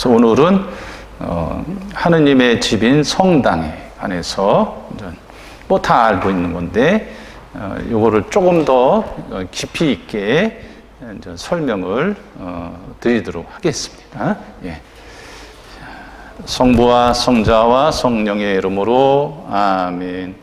그래서 오늘은 하느님의 집인 성당에 관해서 뭐 다 알고 있는 건데 요거를 조금 더 깊이 있게 설명을 드리도록 하겠습니다. 예. 성부와 성자와 성령의 이름으로 아멘.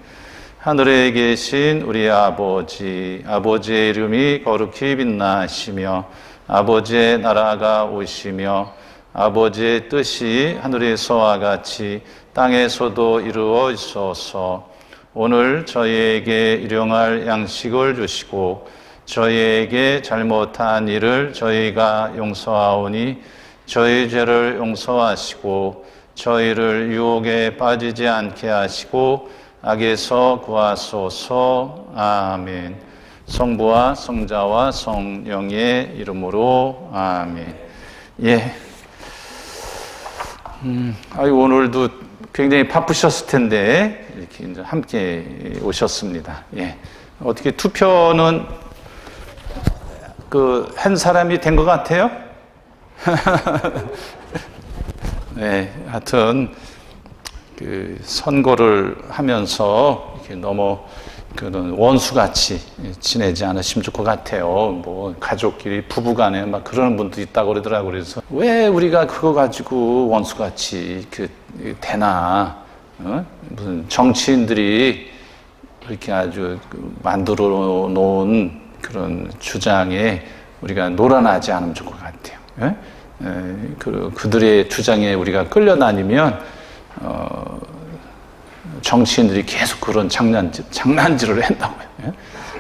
하늘에 계신 우리 아버지, 아버지의 이름이 거룩히 빛나시며 아버지의 나라가 오시며 아버지의 뜻이 하늘에서와 같이 땅에서도 이루어지소서. 오늘 저희에게 일용할 양식을 주시고 저희에게 잘못한 일을 저희가 용서하오니 저희 죄를 용서하시고 저희를 유혹에 빠지지 않게 하시고 악에서 구하소서. 아멘. 성부와 성자와 성령의 이름으로 아멘. 예. 오늘도 굉장히 바쁘셨을 텐데 이렇게 이제 함께 오셨습니다. 예. 어떻게 투표는 한 사람이 된 것 같아요? 네, 하여튼 선거를 하면서 이렇게 너무 그런 원수같이 지내지 않으시면 좋을 것 같아요. 뭐 가족끼리 부부간에 막 그러는 분도 있다고 그러더라고요. 그래서 왜 우리가 그거 가지고 원수같이 되나? 무슨 정치인들이 그렇게 아주 만들어 놓은 그런 주장에 우리가 놀아나지 않으면 좋을 것 같아요. 그들의 주장에 우리가 끌려다니면 정치인들이 계속 그런 장난질을 한다고요.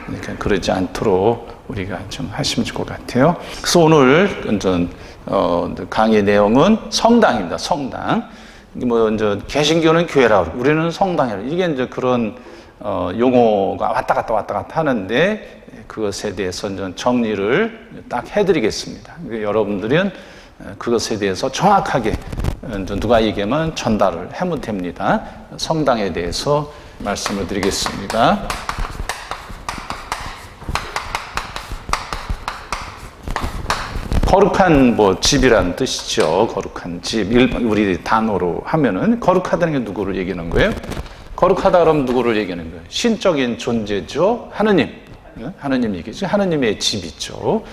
그러니까 그러지 않도록 우리가 좀 하시면 좋을 것 같아요. 그래서 오늘 강의 내용은 성당입니다. 성당. 이제 개신교는 교회라고 그러고 우리는 성당이라. 이게 이제 그런 용어가 왔다 갔다 하는데 그것에 대해서 정리를 딱 해드리겠습니다. 여러분들은 그것에 대해서 정확하게 누가 얘기하면 전달을 하면 됩니다. 성당에 대해서 말씀을 드리겠습니다. 거룩한 집이라는 뜻이죠. 거룩한 집. 우리 단어로 하면은 거룩하다는 게 누구를 얘기하는 거예요? 거룩하다 그러면 누구를 얘기하는 거예요? 신적인 존재죠. 하느님. 하느님 얘기죠. 하느님의 집이죠.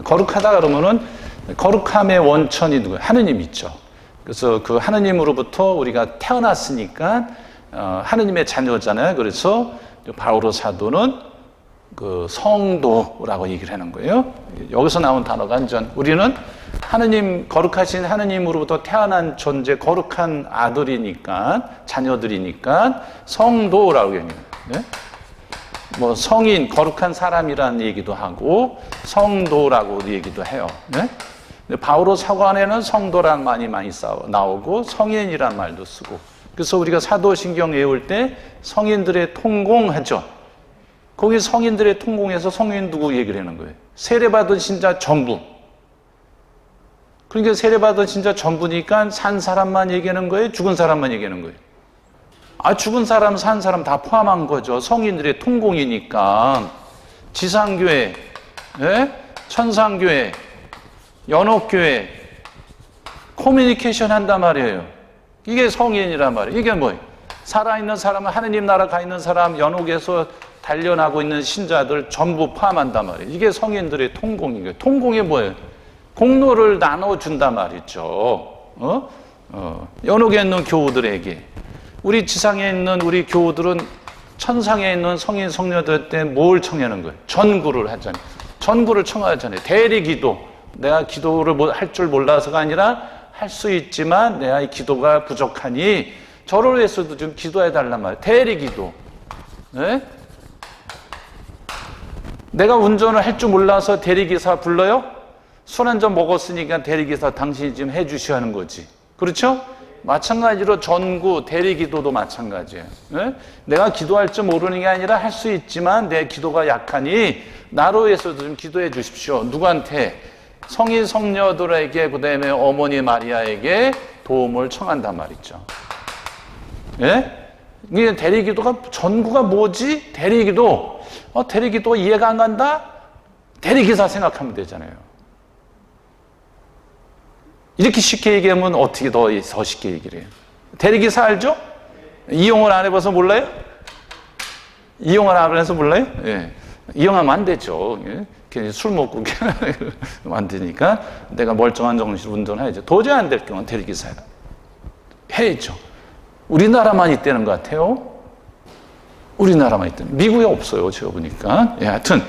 거룩하다 그러면은 거룩함의 원천이 누구예요? 하느님 있죠. 그래서 그 하느님으로부터 우리가 태어났으니까 하느님의 자녀잖아요. 그래서 바오로 사도는 그 성도라고 얘기를 하는 거예요. 여기서 나온 단어가 우리는 하느님, 거룩하신 하느님으로부터 태어난 존재, 거룩한 아들이니까, 자녀들이니까 성도라고 얘기해요. 네? 성인, 거룩한 사람이라는 얘기도 하고 성도라고 얘기도 해요. 네? 바오로 사관에는 성도란 말이 많이 나오고 성인이란 말도 쓰고, 그래서 우리가 사도신경 외울 때 성인들의 통공하죠. 거기 성인들의 통공에서 성인 누구 얘기를 하는 거예요? 세례받은 신자 전부. 그러니까 세례받은 신자 전부니까 산 사람만 얘기하는 거예요? 죽은 사람만 얘기하는 거예요? 죽은 사람, 산 사람 다 포함한 거죠. 성인들의 통공이니까. 지상교회, 예? 천상교회, 연옥교회, 커뮤니케이션 한단 말이에요. 이게 성인이란 말이에요. 이게 뭐예요? 살아있는 사람은 하느님 나라 가 있는 사람, 연옥에서 단련하고 있는 신자들 전부 포함한단 말이에요. 이게 성인들의 통공인 거예요. 통공이 뭐예요? 공로를 나눠준단 말이죠. 연옥에 있는 교우들에게. 우리 지상에 있는 우리 교우들은 천상에 있는 성인, 성녀들한테 뭘 청하는 거예요? 전구를 하잖아요. 전구를 청하잖아요. 대리기도. 내가 기도를 할 줄 몰라서가 아니라 할 수 있지만 내가 이 기도가 부족하니 저를 위해서도 좀 기도해 달란 말이에요. 대리기도. 네? 내가 운전을 할 줄 몰라서 대리기사 불러요? 술 한 잔 먹었으니까 대리기사 당신이 지금 해 주셔야 하는 거지. 그렇죠? 마찬가지로 전구, 대리기도도 마찬가지예요. 네? 내가 기도할 줄 모르는 게 아니라 할 수 있지만 내 기도가 약하니 나로 위해서도 좀 기도해 주십시오. 누구한테? 성인 성녀들에게, 그 다음에 어머니 마리아에게 도움을 청한단 말이죠. 예? 이게 대리기도가, 전구가 뭐지? 대리기도. 대리기도가 이해가 안 간다? 대리기사 생각하면 되잖아요. 이렇게 쉽게 얘기하면 어떻게 더 쉽게 얘기를 해요? 대리기사 알죠? 이용을 안 해봐서 몰라요? 이용을 안 해서 몰라요? 예. 이용하면 안 되죠. 예. 괜히 술 먹고 안 되니까 내가 멀쩡한 정신으로 운전해야죠. 도저히 안 될 경우는 대리기사야. 해야죠. 우리나라만 있다는 것 같아요. 우리나라만 있다는. 미국에 없어요. 제가 보니까. 예, 하여튼.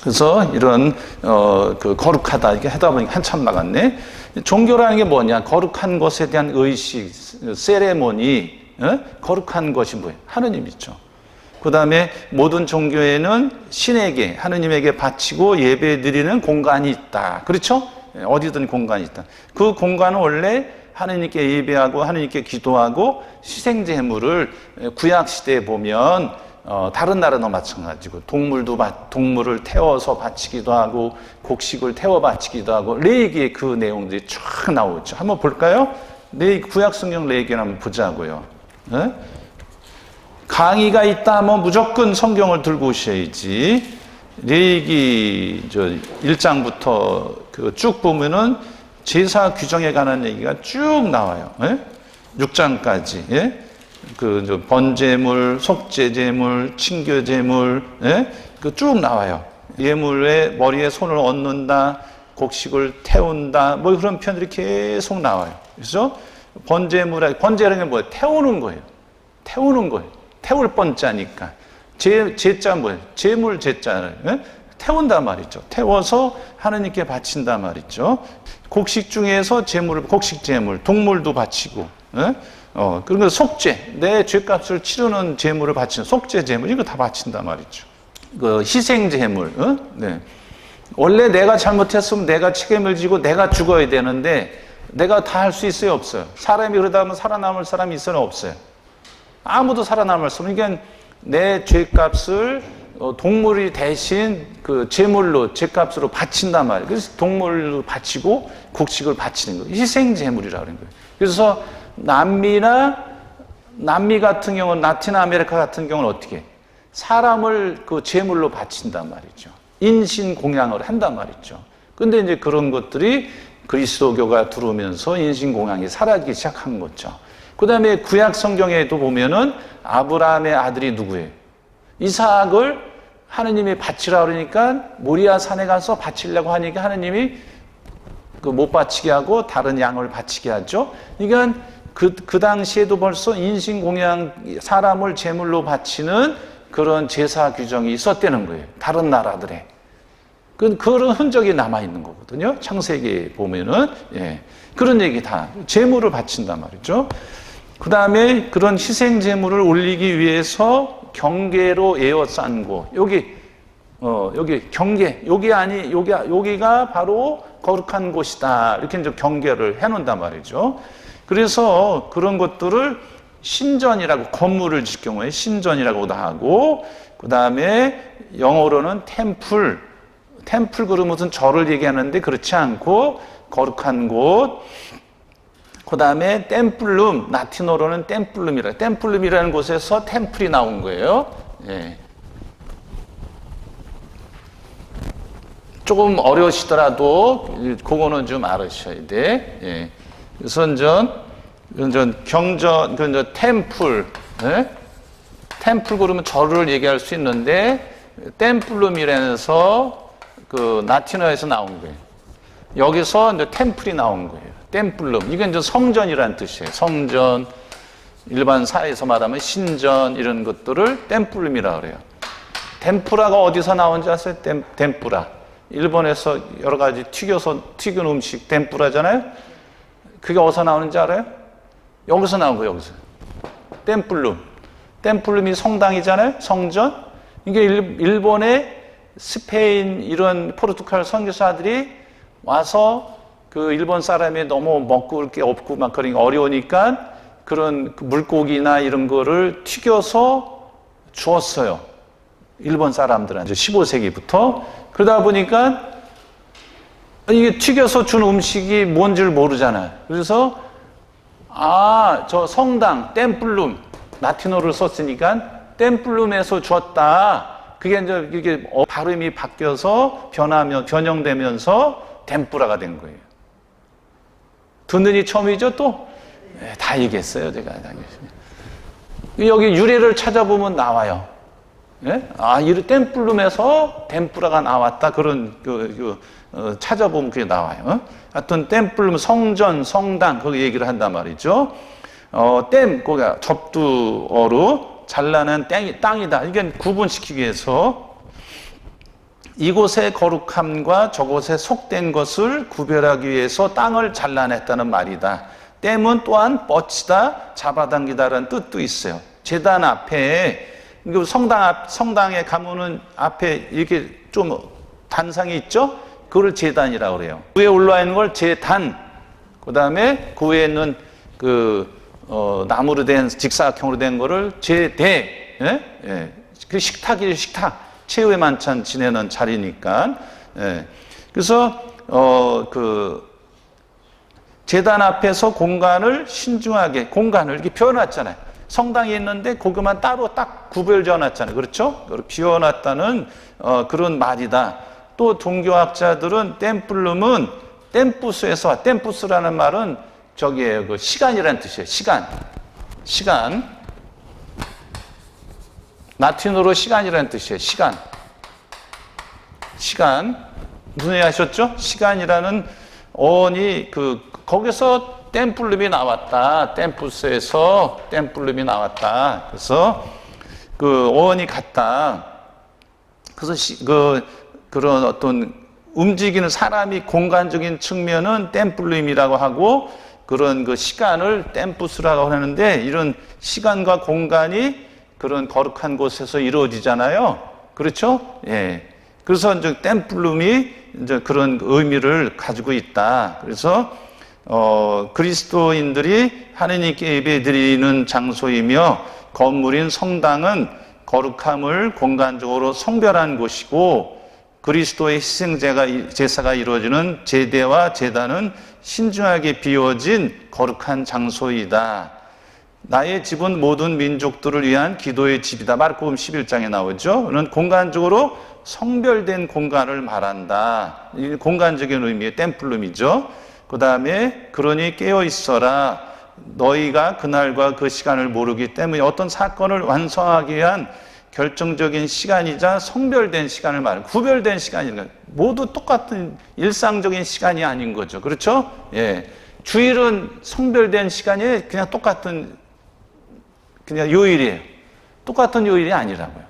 그래서 이런, 그 거룩하다. 이렇게 하다 보니까 한참 나갔네. 종교라는 게 뭐냐? 거룩한 것에 대한 의식, 세레모니, 거룩한 것이 뭐예요? 하느님이죠. 그 다음에 모든 종교에는 신에게, 하느님에게 바치고 예배 드리는 공간이 있다. 그렇죠? 어디든 공간이 있다. 그 공간은 원래 하느님께 예배하고 하느님께 기도하고 희생제물을 구약시대에 보면 다른 나라도 마찬가지고 동물을 태워서 바치기도 하고 곡식을 태워 바치기도 하고 레위기에 그 내용들이 쫙 나오죠. 한번 볼까요? 구약성경 레위기를 한번 보자고요. 네? 강의가 있다 하면 무조건 성경을 들고 오셔야지. 레위기 1장부터 쭉 보면은 제사 규정에 관한 얘기가 쭉 나와요. 예? 6장까지. 예? 번제물, 속죄제물, 친교제물, 예? 쭉 나와요. 예물의 머리에 손을 얹는다, 곡식을 태운다, 뭐 그런 표현들이 계속 나와요. 그래서 번제라는 게 뭐예요? 태우는 거예요. 태우는 거예요. 태울 번자니까. 제자 뭐예요? 제물 제자를 태운다 말이죠. 태워서 하느님께 바친다 말이죠. 곡식 중에서 곡식 제물, 동물도 바치고, 그리고 속죄, 내 죄값을 치르는 제물을 바치는 속죄 제물, 이거 다 바친다 말이죠. 그 희생 제물, 네. 원래 내가 잘못했으면 내가 책임을 지고 내가 죽어야 되는데 내가 다 할 수 있어요, 없어요? 사람이 그러다 보면 살아남을 사람이 있어요, 없어요? 아무도 살아남을 수 없어요. 그러니까 내 죄값을 동물이 대신 그 제물로 죄값으로 바친단 말이에요. 그래서 동물로 바치고 곡식을 바치는 거예요. 희생 제물이라고 하는 거예요. 그래서 남미 같은 경우는 라틴 아메리카 같은 경우는 어떻게 해요? 사람을 그 제물로 바친단 말이죠. 인신 공양을 한단 말이죠. 근데 이제 그런 것들이 그리스도교가 들어오면서 인신 공양이 사라지기 시작한 거죠. 그 다음에 구약 성경에도 보면은 아브라함의 아들이 누구예요? 이삭을 하느님이 바치라 그러니까 모리아 산에 가서 바치려고 하니까 하느님이 못 바치게 하고 다른 양을 바치게 하죠. 그러니까 그 당시에도 벌써 인신공양, 사람을 제물로 바치는 그런 제사 규정이 있었다는 거예요. 다른 나라들에. 그런 흔적이 남아있는 거거든요. 창세기 보면은. 예. 그런 얘기 다. 제물을 바친단 말이죠. 그 다음에 그런 희생 제물을 올리기 위해서 경계로 에워싼 곳. 여기 경계. 여기가 바로 거룩한 곳이다. 이렇게 이제 경계를 해놓는단 말이죠. 그래서 그런 것들을 신전이라고, 건물을 질 경우에 신전이라고도 하고, 그 다음에 영어로는 템플 그러면 무슨 절을 얘기하는데 그렇지 않고 거룩한 곳. 그 다음에 템플룸, 라틴어로는 템플룸이라는 곳에서 템플이 나온 거예요. 예. 조금 어려우시더라도 그거는 좀 알으셔야 돼. 예. 그래서 템플, 예? 템플 그러면 절을 얘기할 수 있는데 템플룸이라서 그 라틴어에서 나온 거예요. 여기서 이제 템플이 나온 거예요. 템플룸. 이게 이제 성전이라는 뜻이에요. 성전, 일반 사회에서 말하면 신전, 이런 것들을 템플룸이라고 그래요. 템푸라가 어디서 나온지 아세요? 템푸라. 일본에서 여러 가지 튀긴 음식 템푸라잖아요? 그게 어디서 나오는지 알아요? 여기서 나온 거예요, 여기서. 템플룸. 템플룸이 성당이잖아요? 성전? 이게 일본의 스페인, 이런 포르투갈 선교사들이 와서 그 일본 사람이 너무 먹을 게 없고 막 그러니까 어려우니까 그런 물고기나 이런 거를 튀겨서 주었어요. 일본 사람들한테 15세기부터. 그러다 보니까 이게 튀겨서 준 음식이 뭔지를 모르잖아요. 그래서 저 성당, 템플룸, 라틴어를 썼으니까 템플룸에서 주었다. 그게 이제 이게 발음이 바뀌어서 변형되면서 템푸라가 된 거예요. 듣는이 처음이죠, 또? 네, 다 얘기했어요, 제가. 여기 유래를 찾아보면 나와요. 예? 아, 이 템플룸에서 템프라가 나왔다. 그런, 찾아보면 그게 나와요. 하여튼, 템플룸, 성전, 성당, 거기 얘기를 한단 말이죠. 거기가 접두어로 잘라낸 땅이다. 이게 구분시키기 위해서 이곳의 거룩함과 저곳에 속된 것을 구별하기 위해서 땅을 잘라냈다는 말이다. 댐은 또한 뻗치다, 잡아당기다라는 뜻도 있어요. 제단 앞에, 성당에 가면은 앞에 이렇게 좀 단상이 있죠? 그걸 제단이라고 그래요. 위에 올라와 있는 걸 제단, 그 다음에 그 위에 있는 나무로 된, 직사각형으로 된 거를 제대, 예? 예. 그 식탁이에요, 식탁. 최후의 만찬 지내는 자리니까. 예. 그래서, 제단 앞에서 공간을 신중하게, 공간을 이렇게 비워놨잖아요. 성당이 있는데 거기만 따로 딱 구별져 놨잖아요. 그렇죠? 비워놨다는 그런 말이다. 또 종교학자들은 템플룸은 템푸스에서, 템푸스라는 말은 저기에요. 그 시간이라는 뜻이에요. 시간. 라틴어로 시간이라는 뜻이에요. 시간. 무슨 얘기 하셨죠? 시간이라는 어원이 거기서 템플룸이 나왔다. 템푸스에서 템플룸이 나왔다. 그래서 그 어원이 같다. 그래서 그런 어떤 움직이는 사람이 공간적인 측면은 템플룸이라고 하고 그런 그 시간을 템푸스라고 하는데 이런 시간과 공간이 그런 거룩한 곳에서 이루어지잖아요. 그렇죠? 예. 그래서 이제 템플룸이 이제 그런 의미를 가지고 있다. 그래서 그리스도인들이 하느님께 예배드리는 장소이며 건물인 성당은 거룩함을 공간적으로 성별한 곳이고 그리스도의 제사가 이루어지는 제대와 제단은 신중하게 비워진 거룩한 장소이다. 나의 집은 모든 민족들을 위한 기도의 집이다. 마르코복음 11장에 나오죠. 그는 공간적으로 성별된 공간을 말한다. 이 공간적인 의미의 템플룸이죠. 그 다음에 그러니 깨어 있어라. 너희가 그날과 그 시간을 모르기 때문에 어떤 사건을 완성하기 위한 결정적인 시간이자 성별된 시간을 말해요. 구별된 시간이니까 모두 똑같은 일상적인 시간이 아닌 거죠. 그렇죠? 예. 주일은 성별된 시간이 그냥 똑같은 그냥 요일이에요. 똑같은 요일이 아니라고요.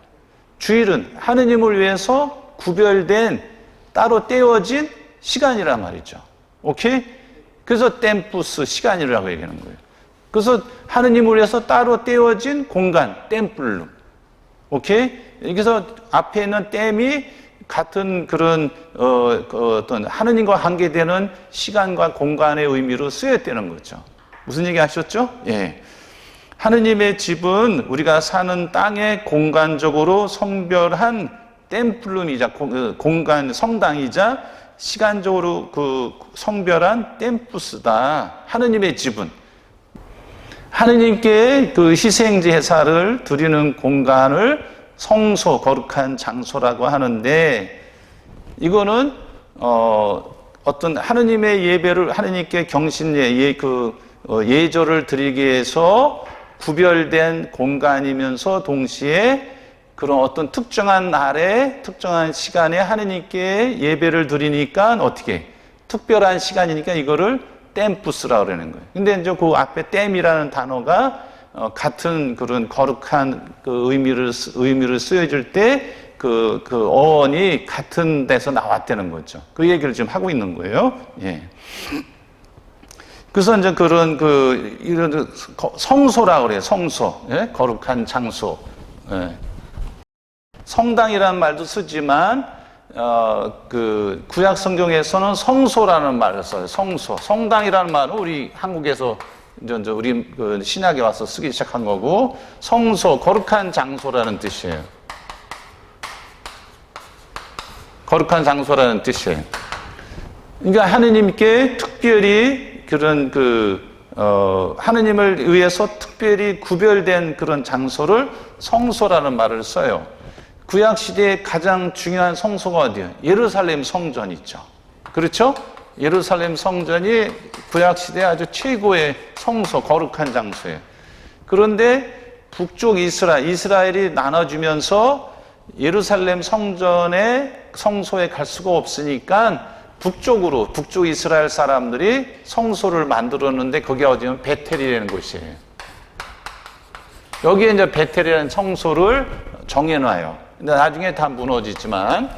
주일은 하느님을 위해서 구별된 따로 떼어진 시간이란 말이죠. 오케이? 그래서 템푸스 시간이라고 얘기하는 거예요. 그래서 하느님을 위해서 따로 떼어진 공간, 템플룸. 오케이? 그래서 앞에 있는 댐이 같은 그런 어떤 하느님과 관계되는 시간과 공간의 의미로 쓰였다는 거죠. 무슨 얘기 하셨죠? 예. 하느님의 집은 우리가 사는 땅에 공간적으로 성별한 템플룸이자 공간 성당이자 시간적으로 그 성별한 템푸스다. 하느님의 집은 하느님께 그 희생 제사를 드리는 공간을 성소, 거룩한 장소라고 하는데 이거는 어떤 하느님의 예배를 하느님께 경신예 예절을 드리기 위해서 구별된 공간이면서 동시에 그런 어떤 특정한 날에 특정한 시간에 하느님께 예배를 드리니까 어떻게 특별한 시간이니까 이거를 템푸스라고 그러는 거예요. 근데 이제 그 앞에 템이라는 단어가 같은 그런 거룩한 그 의미를 쓰여질 때 그 어원이 같은 데서 나왔다는 거죠. 그 얘기를 지금 하고 있는 거예요. 예. 그래서 이제 그런 이런 성소라고 그래요. 성소. 예? 거룩한 장소. 예. 성당이라는 말도 쓰지만 그 구약 성경에서는 성소라는 말을 써요. 성소. 성당이라는 말은 우리 한국에서 이제 우리 그 신약에 와서 쓰기 시작한 거고 성소, 거룩한 장소라는 뜻이에요. 거룩한 장소라는 뜻이에요. 그러니까 하느님께 특별히 그런 하느님을 위해서 특별히 구별된 그런 장소를 성소라는 말을 써요. 구약 시대의 가장 중요한 성소가 어디예요? 예루살렘 성전 있죠. 그렇죠? 예루살렘 성전이 구약시대 아주 최고의 성소, 거룩한 장소예요. 그런데 북쪽 이스라엘이 나눠지면서 예루살렘 성소에 갈 수가 없으니까 북쪽 이스라엘 사람들이 성소를 만들었는데 거기 어디냐면 베텔이라는 곳이에요. 여기에 이제 베텔이라는 성소를 정해놔요. 근데 나중에 다 무너지지만,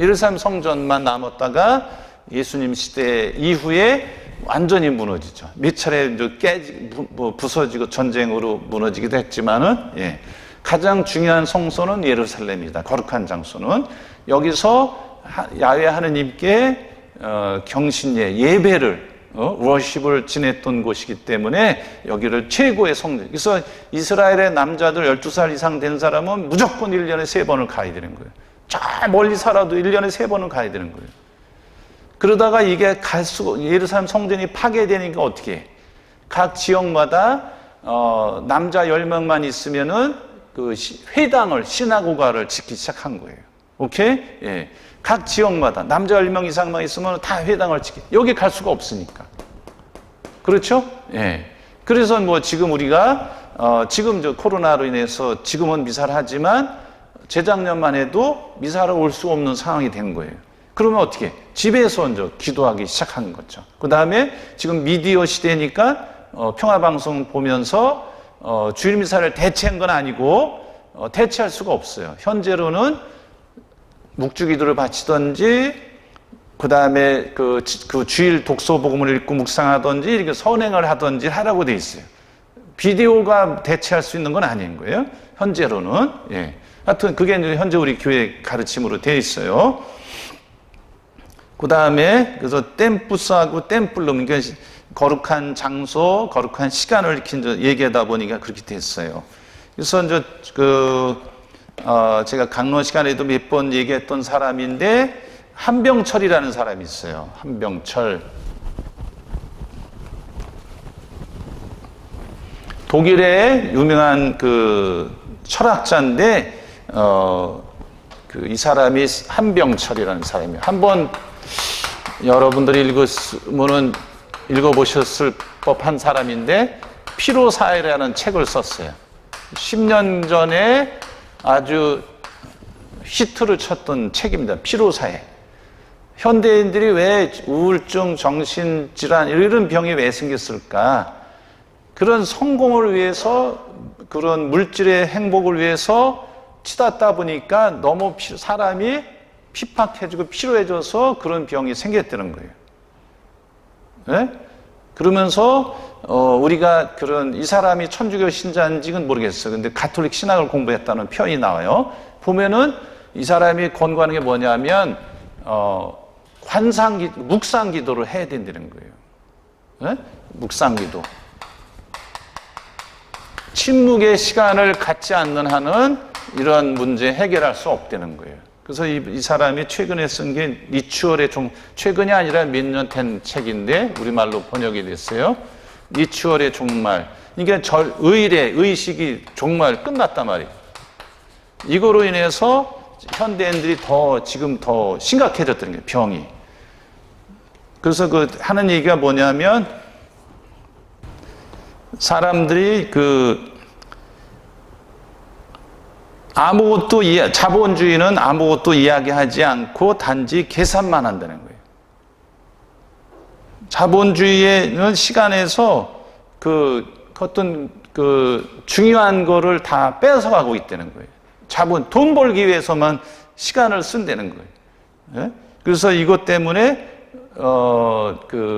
예루살렘 성전만 남았다가 예수님 시대 이후에 완전히 무너지죠. 몇 차례 부서지고 전쟁으로 무너지기도 했지만은, 가장 중요한 성소는 예루살렘이다. 거룩한 장소는. 여기서 야훼 하느님께 예배를 워십을 지냈던 곳이기 때문에 여기를 최고의 성전. 그래서 이스라엘의 남자들 12살 이상 된 사람은 무조건 1년에 3번을 가야 되는 거예요. 저 멀리 살아도 1년에 3번은 가야 되는 거예요. 그러다가 이게 예루살렘 성전이 파괴되니까 어떻게 해? 각 지역마다 남자 10명만 있으면은 그 회당을, 시나고가를 짓기 시작한 거예요. 오케이? 예. 각 지역마다 남자 10명 이상만 있으면 다 회당을 짓기. 여기 갈 수가 없으니까. 그렇죠? 예. 그래서 뭐 지금 우리가 지금 저 코로나로 인해서 지금은 미사를 하지만 재작년만 해도 미사를 올 수 없는 상황이 된 거예요. 그러면 어떻게? 집에서 이제 기도하기 시작하는 거죠. 그 다음에 지금 미디어 시대니까 평화방송 보면서 주일 미사를 대체한 건 아니고 대체할 수가 없어요. 현재로는 묵주기도를 바치든지 그 다음에 그 주일 독서 복음을 읽고 묵상하든지 이렇게 선행을 하든지 하라고 돼 있어요. 비디오가 대체할 수 있는 건 아닌 거예요. 현재로는. 예. 하여튼 그게 이제 현재 우리 교회 가르침으로 돼 있어요. 그 다음에 그래서 템푸스하고 템플룸, 그러니까 거룩한 장소, 거룩한 시간을 이렇게 얘기하다 보니까 그렇게 됐어요. 그래서 이제 제가 강론 시간에도 몇 번 얘기했던 사람인데 한병철이라는 사람이 있어요. 한병철. 독일의 유명한 그 철학자인데 이 사람이 한병철이라는 사람이에요. 한번 여러분들이 읽어보셨을 법한 사람인데 피로사회라는 책을 썼어요. 10년 전에 아주 히트를 쳤던 책입니다. 피로사회. 현대인들이 왜 우울증, 정신질환 이런 병이 왜 생겼을까? 그런 성공을 위해서, 그런 물질의 행복을 위해서 치닫다 보니까 너무 사람이 핍박해지고 피로해져서 그런 병이 생겼다는 거예요. 네? 그러면서 우리가 이 사람이 천주교 신자인지는 모르겠어요. 근데 가톨릭 신학을 공부했다는 표현이 나와요. 보면은 이 사람이 권고하는 게 뭐냐면 묵상기도를 해야 된다는 거예요. 네? 묵상기도. 침묵의 시간을 갖지 않는 한은 이런 문제 해결할 수 없다는 거예요. 그래서 이 사람이 최근에 쓴 게 리추얼의 최근이 아니라 몇 년 된 책인데 우리말로 번역이 됐어요. 리추얼의 종말. 이게 의식이 정말 끝났단 말이에요. 이거로 인해서 현대인들이 지금 더 심각해졌다는 거예요, 병이. 그래서 하는 얘기가 뭐냐면 사람들이 자본주의는 아무것도 이야기하지 않고 단지 계산만 한다는 거예요. 자본주의는 시간에서 어떤 중요한 거를 다 뺏어가고 있다는 거예요. 돈 벌기 위해서만 시간을 쓴다는 거예요. 예? 그래서 이것 때문에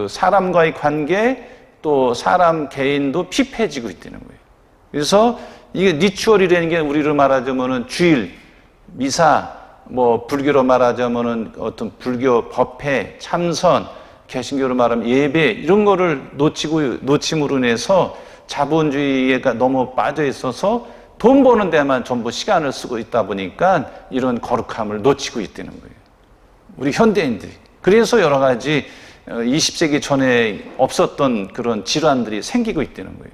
사람과의 관계 또 사람 개인도 피폐해지고 있다는 거예요. 그래서 이게 리추얼이라는 게 우리로 말하자면은 주일, 미사, 불교로 말하자면은 어떤 불교 법회, 참선, 개신교로 말하면 예배 이런 거를 놓침으로 인해서 자본주의가 너무 빠져 있어서 돈 버는 데만 전부 시간을 쓰고 있다 보니까 이런 거룩함을 놓치고 있다는 거예요. 우리 현대인들이. 그래서 여러 가지 20세기 전에 없었던 그런 질환들이 생기고 있다는 거예요.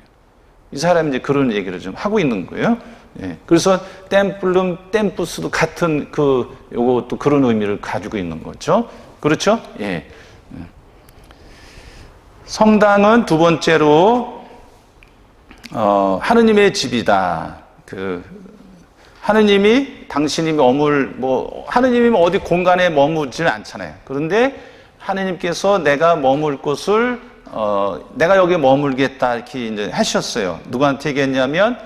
이 사람이 이제 그런 얘기를 좀 하고 있는 거예요. 예. 그래서 템푸스도 같은 요것도 그런 의미를 가지고 있는 거죠. 그렇죠? 예. 성당은 두 번째로 하느님의 집이다. 하느님이 당신이 하느님이 어디 공간에 머무르지는 않잖아요. 그런데 하느님께서 내가 머물 곳을 내가 여기에 머물겠다 이렇게 이제 하셨어요. 누구한테 얘기했냐면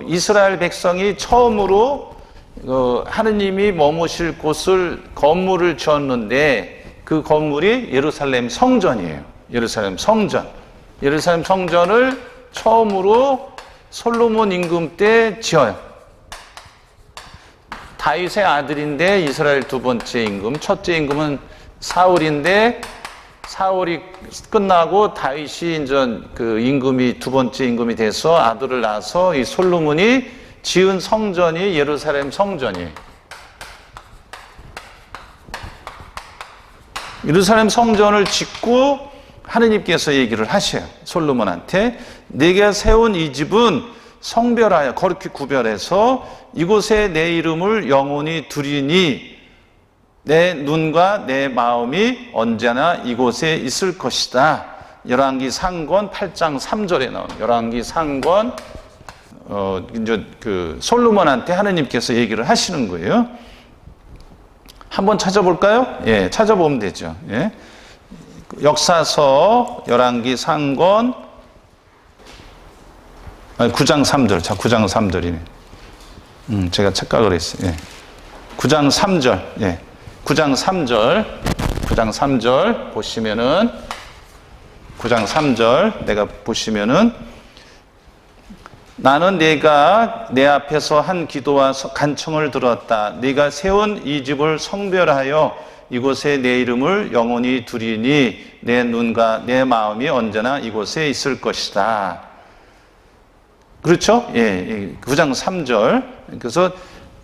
이스라엘 백성이 처음으로 하느님이 머무실 곳을 건물을 지었는데 그 건물이 예루살렘 성전이에요. 예루살렘 성전을 처음으로 솔로몬 임금 때 지어요. 다윗의 아들인데 이스라엘 두 번째 임금, 첫째 임금은 사울인데 사울이 끝나고 다윗이 이제 그 임금이 두 번째 임금이 돼서 아들을 낳아서 이 솔로몬이 지은 성전이 예루살렘 성전이에요. 예루살렘 성전을 짓고 하느님께서 얘기를 하셔요. 솔로몬한테 내가 세운 이 집은 성별하여 거룩히 구별해서 이곳에 내 이름을 영원히 두리니 내 눈과 내 마음이 언제나 이곳에 있을 것이다. 열왕기 상권 8장 3절에 나온 열왕기 상권 이제 그 솔로몬한테 하느님께서 얘기를 하시는 거예요. 한번 찾아볼까요? 예, 찾아보면 되죠. 예. 역사서 열왕기 상권 9장 3절. 자, 9장 3절이네. 제가 착각을 했어요. 예. 9장 3절. 예. 9장 3절. 9장 3절 보시면은 9장 3절 내가 보시면은 나는 네가 내 앞에서 한 기도와 간청을 들었다. 네가 세운 이 집을 성별하여 이곳에 내 이름을 영원히 두리니 내 눈과 내 마음이 언제나 이곳에 있을 것이다. 그렇죠? 예, 9장 3절. 그래서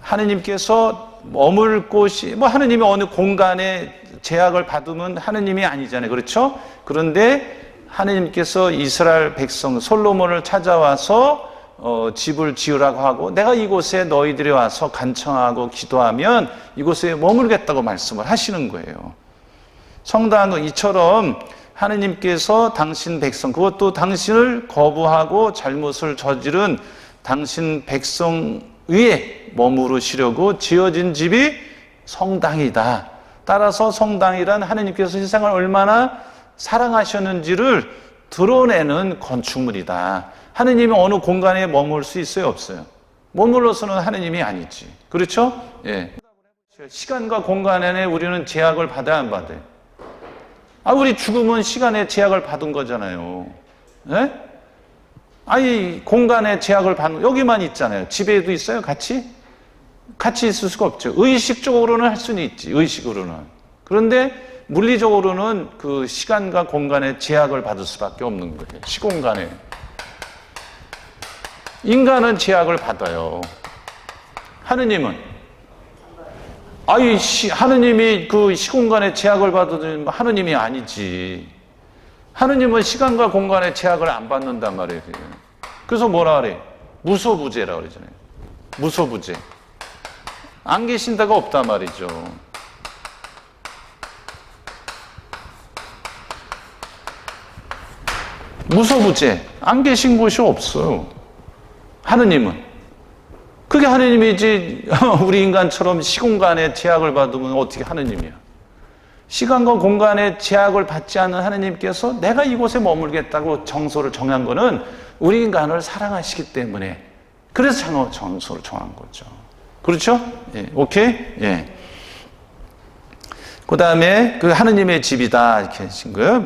하느님께서 머물 곳이 하느님이 어느 공간에 제약을 받으면 하느님이 아니잖아요. 그렇죠? 그런데 하느님께서 이스라엘 백성 솔로몬을 찾아와서 집을 지으라고 하고 내가 이곳에 너희들이 와서 간청하고 기도하면 이곳에 머물겠다고 말씀을 하시는 거예요. 성당은 이처럼 하느님께서 당신 백성, 그것도 당신을 거부하고 잘못을 저지른 당신 백성 위에 머무르시려고 지어진 집이 성당이다. 따라서 성당이란 하느님께서 세상을 얼마나 사랑하셨는지를 드러내는 건축물이다. 하느님이 어느 공간에 머물 수 있어요? 없어요? 머물러서는 하느님이 아니지. 그렇죠? 예. 시간과 공간 안에 우리는 제약을 받아야 안 받아요? 우리 죽음은 시간의 제약을 받은 거잖아요. 예? 아니, 공간의 제약을 받는, 여기만 있잖아요. 집에도 있어요? 같이? 같이 있을 수가 없죠. 의식적으로는 할 수는 있지, 의식으로는. 그런데 물리적으로는 그 시간과 공간의 제약을 받을 수밖에 없는 거예요. 시공간에. 인간은 제약을 받아요. 하느님은? 하느님이 그 시공간의 제약을 받으면 하느님이 아니지. 하느님은 시간과 공간의 제약을 안 받는단 말이에요. 그래서 뭐라 그래? 무소부재라고 그러잖아요. 무소부재. 안 계신 데가 없단 말이죠. 무소부재. 안 계신 곳이 없어요. 하느님은. 그게 하느님이지. 우리 인간처럼 시공간의 제약을 받으면 어떻게 하느님이야. 시간과 공간의 제약을 받지 않는 하느님께서 내가 이곳에 머물겠다고 정소를 정한 거는 우리 인간을 사랑하시기 때문에 그래서 정소를 정한 거죠. 그렇죠? 예, 오케이? 예. 그 다음에 그 하느님의 집이다 이렇게 하신 거예요.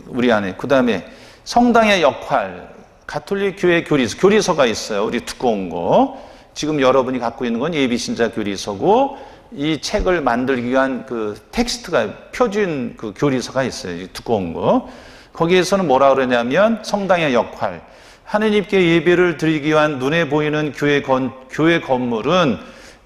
우리 안에. 그 다음에 성당의 역할, 가톨릭 교회 교리서가 있어요. 우리 두꺼운 거. 지금 여러분이 갖고 있는 건 예비신자 교리서고 이 책을 만들기 위한 그 텍스트가 표준 그 교리서가 있어요. 두꺼운 거. 거기에서는 뭐라 그러냐면 성당의 역할. 하느님께 예배를 드리기 위한 눈에 보이는 교회 건물은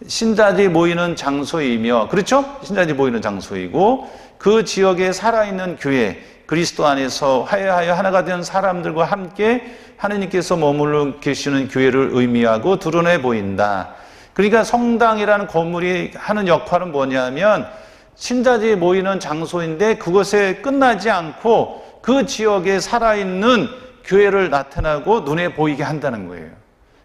신자들이 모이는 장소이며, 그렇죠? 신자들이 모이는 장소이고, 그 지역에 살아있는 교회, 그리스도 안에서 화해하여 하나가 된 사람들과 함께 하느님께서 머물러 계시는 교회를 의미하고 드러내 보인다. 그러니까 성당이라는 건물이 하는 역할은 뭐냐면 신자들이 모이는 장소인데 그것에 끝나지 않고 그 지역에 살아있는 교회를 나타나고 눈에 보이게 한다는 거예요.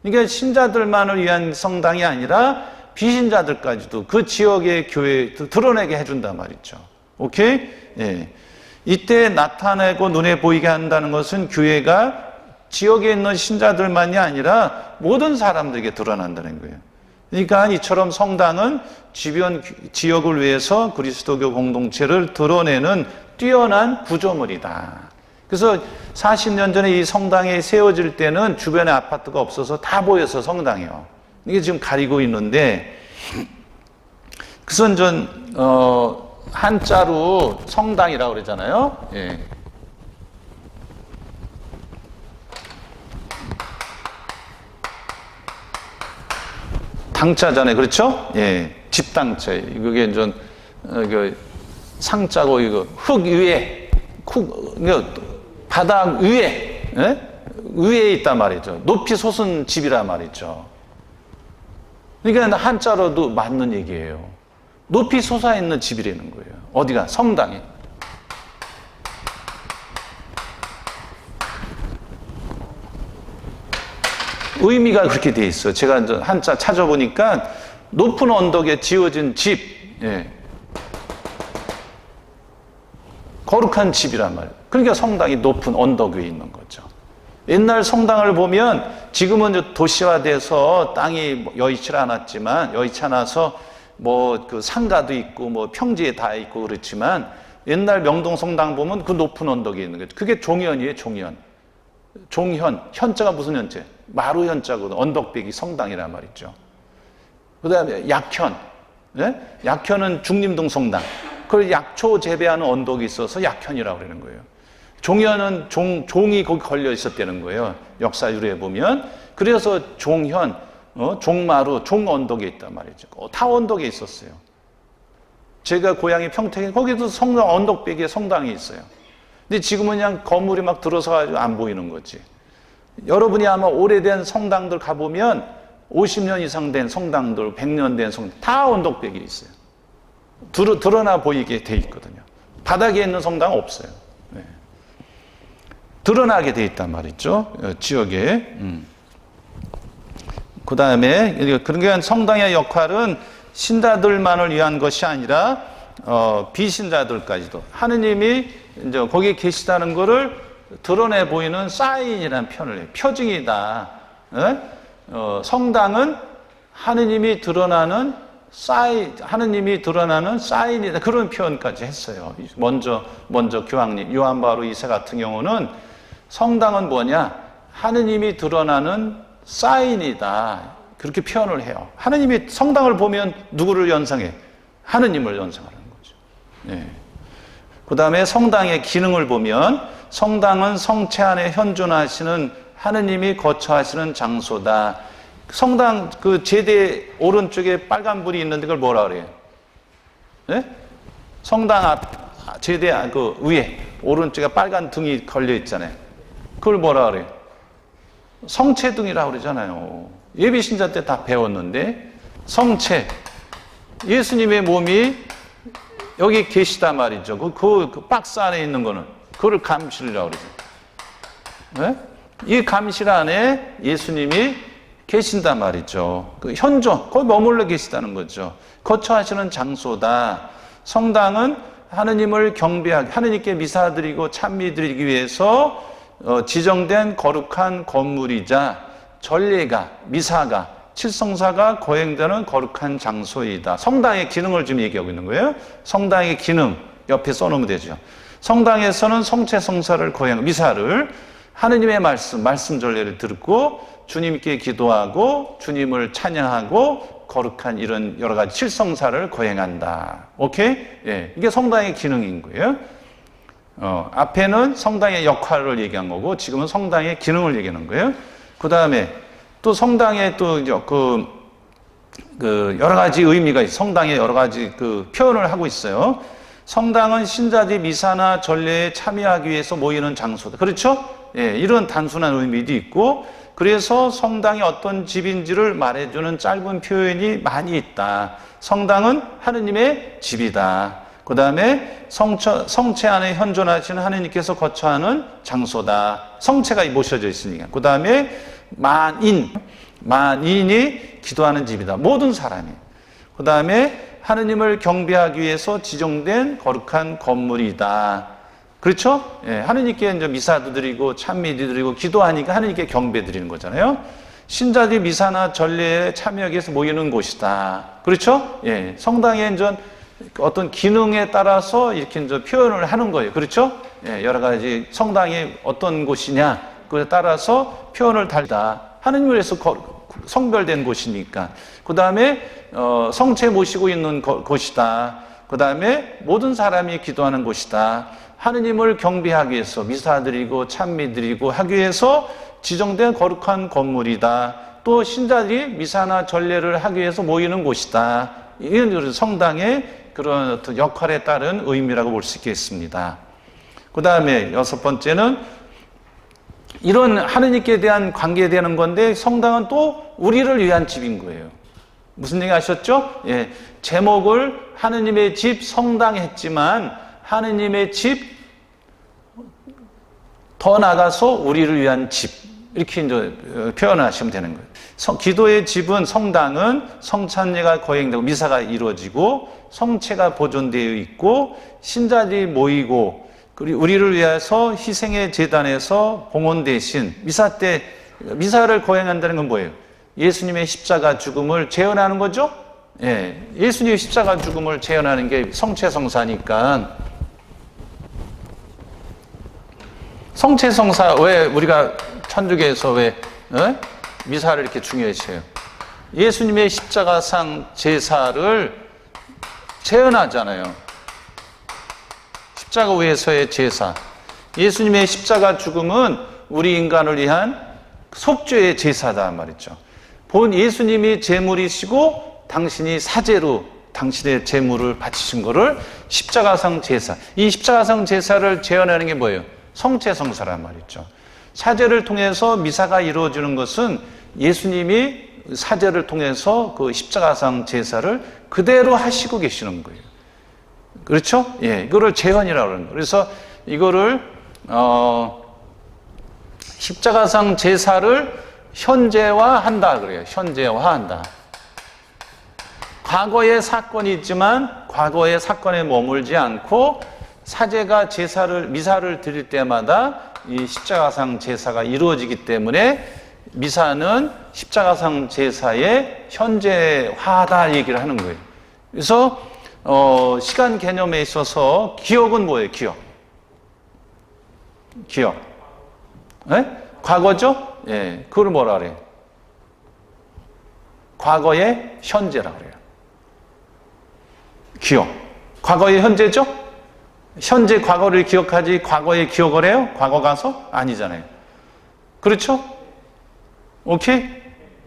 그러니까 신자들만을 위한 성당이 아니라 비신자들까지도 그 지역의 교회에 드러내게 해준단 말이죠. 오케이? 예. 이때 나타내고 눈에 보이게 한다는 것은 교회가 지역에 있는 신자들만이 아니라 모든 사람들에게 드러난다는 거예요. 그러니까 이처럼 성당은 주변 지역을 위해서 그리스도교 공동체를 드러내는 뛰어난 구조물이다. 그래서 40년 전에 이 성당이 세워질 때는 주변에 아파트가 없어서 다 보여서 성당이요. 이게 지금 가리고 있는데, 그선 한자로 성당이라고 그러잖아요. 예. 당자잖아요. 그렇죠? 예. 집당자. 이게 상자고, 이거 흙 위에, 바닥 위에, 예? 위에 있단 말이죠. 높이 솟은 집이란 말이죠. 그러니까 한자로도 맞는 얘기예요. 높이 솟아있는 집이라는 거예요. 어디가? 성당이. 의미가 그렇게 돼 있어요. 제가 한자 찾아보니까 높은 언덕에 지어진 집, 예. 거룩한 집이란 말이에요. 그러니까 성당이 높은 언덕 위에 있는 거죠. 옛날 성당을 보면 지금은 도시화돼서 땅이 여의치 않아서 그 상가도 있고 평지에 다 있고 그렇지만 옛날 명동 성당 보면 그 높은 언덕에 있는 거죠. 그게 종현이에요, 종현. 종현, 현자가 무슨 현재? 마루 현자거든. 언덕배기 성당이란 말이죠. 그 다음에 약현. 네? 약현은 중림동 성당. 그걸 약초 재배하는 언덕이 있어서 약현이라고 그러는 거예요. 종현은 종이 거기 걸려 있었다는 거예요. 역사 유래에 보면. 그래서 종현, 종마루, 종언덕에 있단 말이죠. 다 언덕에 있었어요. 제가 고향이 평택에 거기도 성당 언덕배기에 성당이 있어요. 근데 지금은 그냥 건물이 막 들어서 가지고 안 보이는 거지. 여러분이 아마 오래된 성당들 가보면 50년 이상 된 성당들, 100년 된 성당 다 언덕배기에 있어요. 드러나 보이게 돼 있거든요. 바닥에 있는 성당은 없어요. 네. 드러나게 돼 있단 말이죠. 지역에. 그 다음에 그러니까 성당의 역할은 신자들만을 위한 것이 아니라 비신자들까지도 하느님이 이제 거기에 계시다는 것을 드러내 보이는 사인이라는 표현을 해요. 표징이다. 성당은 하느님이 드러나는 사인이다. 그런 표현까지 했어요. 먼저 교황님 요한 바오로 2세 같은 경우는 성당은 뭐냐? 하느님이 드러나는 사인이다. 그렇게 표현을 해요. 하느님이 성당을 보면 누구를 연상해? 하느님을 연상하는 거죠. 네. 그 다음에 성당의 기능을 보면 성당은 성체 안에 현존하시는 하느님이 거처하시는 장소다. 성당 그 제대 오른쪽에 빨간 불이 있는데 그걸 뭐라 그래요? 네? 성당 앞 제대 그 위에 오른쪽에 빨간 등이 걸려 있잖아요. 그걸 뭐라 그래요? 성체등이라고 그러잖아요. 예비신자 때 다 배웠는데 성체 예수님의 몸이 여기 계시단 말이죠. 그 박스 안에 있는 거는 그걸 감실이라고 그러죠. 네? 이 감실 안에 예수님이 계신단 말이죠. 그 현존, 거기 머물러 계시다는 거죠. 거처하시는 장소다. 성당은 하느님을 경배하기, 하느님께 미사드리고 찬미드리기 위해서 지정된 거룩한 건물이자 전례가, 미사가, 칠성사가 거행되는 거룩한 장소이다. 성당의 기능을 지금 얘기하고 있는 거예요. 성당의 기능 옆에 써놓으면 되죠. 성당에서는 성체 성사를 거행, 미사를 하느님의 말씀 전례를 듣고 주님께 기도하고 주님을 찬양하고 거룩한 이런 여러 가지 칠성사를 거행한다. 오케이? 예, 이게 성당의 기능인 거예요. 앞에는 성당의 역할을 얘기한 거고 지금은 성당의 기능을 얘기하는 거예요. 그 다음에 또 성당에 또 이제 그 여러 가지 의미가 있어요. 성당에 여러 가지 그 표현을 하고 있어요. 성당은 신자들이 미사나 전례에 참여하기 위해서 모이는 장소다. 그렇죠? 예, 이런 단순한 의미도 있고 그래서 성당이 어떤 집인지를 말해주는 짧은 표현이 많이 있다. 성당은 하느님의 집이다. 그 다음에 성체 안에 현존하시는 하느님께서 거처하는 장소다. 성체가 모셔져 있으니까. 그 다음에 만인이 기도하는 집이다. 모든 사람이. 그 다음에 하느님을 경배하기 위해서 지정된 거룩한 건물이다. 그렇죠? 예, 하느님께 이제 미사도 드리고 찬미도 드리고 기도하니까 하느님께 경배 드리는 거잖아요. 신자들이 미사나 전례에 참여하기 위해서 모이는 곳이다. 그렇죠? 예, 성당에 이제 어떤 기능에 따라서 이렇게 이제 표현을 하는 거예요. 그렇죠? 예, 여러 가지 성당이 어떤 곳이냐, 그에 따라서 표현을 달다. 하느님을 위해서 성별된 곳이니까. 그 다음에, 성체 모시고 있는 곳이다. 그 다음에 모든 사람이 기도하는 곳이다. 하느님을 경배하기 위해서 미사 드리고 찬미 드리고 하기 위해서 지정된 거룩한 건물이다. 또 신자들이 미사나 전례를 하기 위해서 모이는 곳이다. 이건 성당의 그런 어떤 역할에 따른 의미라고 볼 수 있겠습니다. 그 다음에 6번째는 이런 하느님께 대한 관계에 대한 건데 성당은 또 우리를 위한 집인 거예요. 무슨 얘기 아셨죠? 예, 제목을 하느님의 집 성당 했지만 하느님의 집 더 나가서 우리를 위한 집 이렇게 이제 표현하시면 되는 거예요. 기도의 집은 성당은 성찬례가 거행되고 미사가 이루어지고 성체가 보존되어 있고 신자들이 모이고 그리고 우리를 위해서 희생의 제단에서 봉헌 대신 미사 때 미사를 거행한다는 건 뭐예요? 예수님의 십자가 죽음을 재현하는 거죠? 예, 예수님의 십자가 죽음을 재현하는 게 성체성사니까. 성체성사 왜 우리가 천주교에서 왜 미사를 이렇게 중요시해요? 예수님의 십자가상 제사를 재현하잖아요. 십자가 위에서의 제사. 예수님의 십자가 죽음은 우리 인간을 위한 속죄의 제사다 말이죠. 본 예수님이 제물이시고 당신이 사제로 당신의 제물을 바치신 거를 십자가상 제사. 이 십자가상 제사를 재현하는 게 뭐예요? 성체성사란 말이죠. 사제를 통해서 미사가 이루어지는 것은 예수님이 사제를 통해서 그 십자가상 제사를 그대로 하시고 계시는 거예요. 그렇죠? 예, 이거를 재현이라고 하는 거예요. 그래서 이거를 십자가상 제사를 현재화한다 그래요. 현재화한다. 과거의 사건이 있지만 과거의 사건에 머물지 않고 사제가 미사를 드릴 때마다 이 십자가상 제사가 이루어지기 때문에 미사는 십자가상 제사의 현재화다 얘기를 하는 거예요. 그래서 시간 개념에 있어서 기억은 뭐예요? 기억. 네? 과거죠? 예, 그걸 뭐라 그래요? 과거의 현재라고 그래요. 기억. 과거의 현재죠? 현재 과거를 기억하지 과거의 기억을 해요? 과거 가서? 아니잖아요. 그렇죠? 오케이?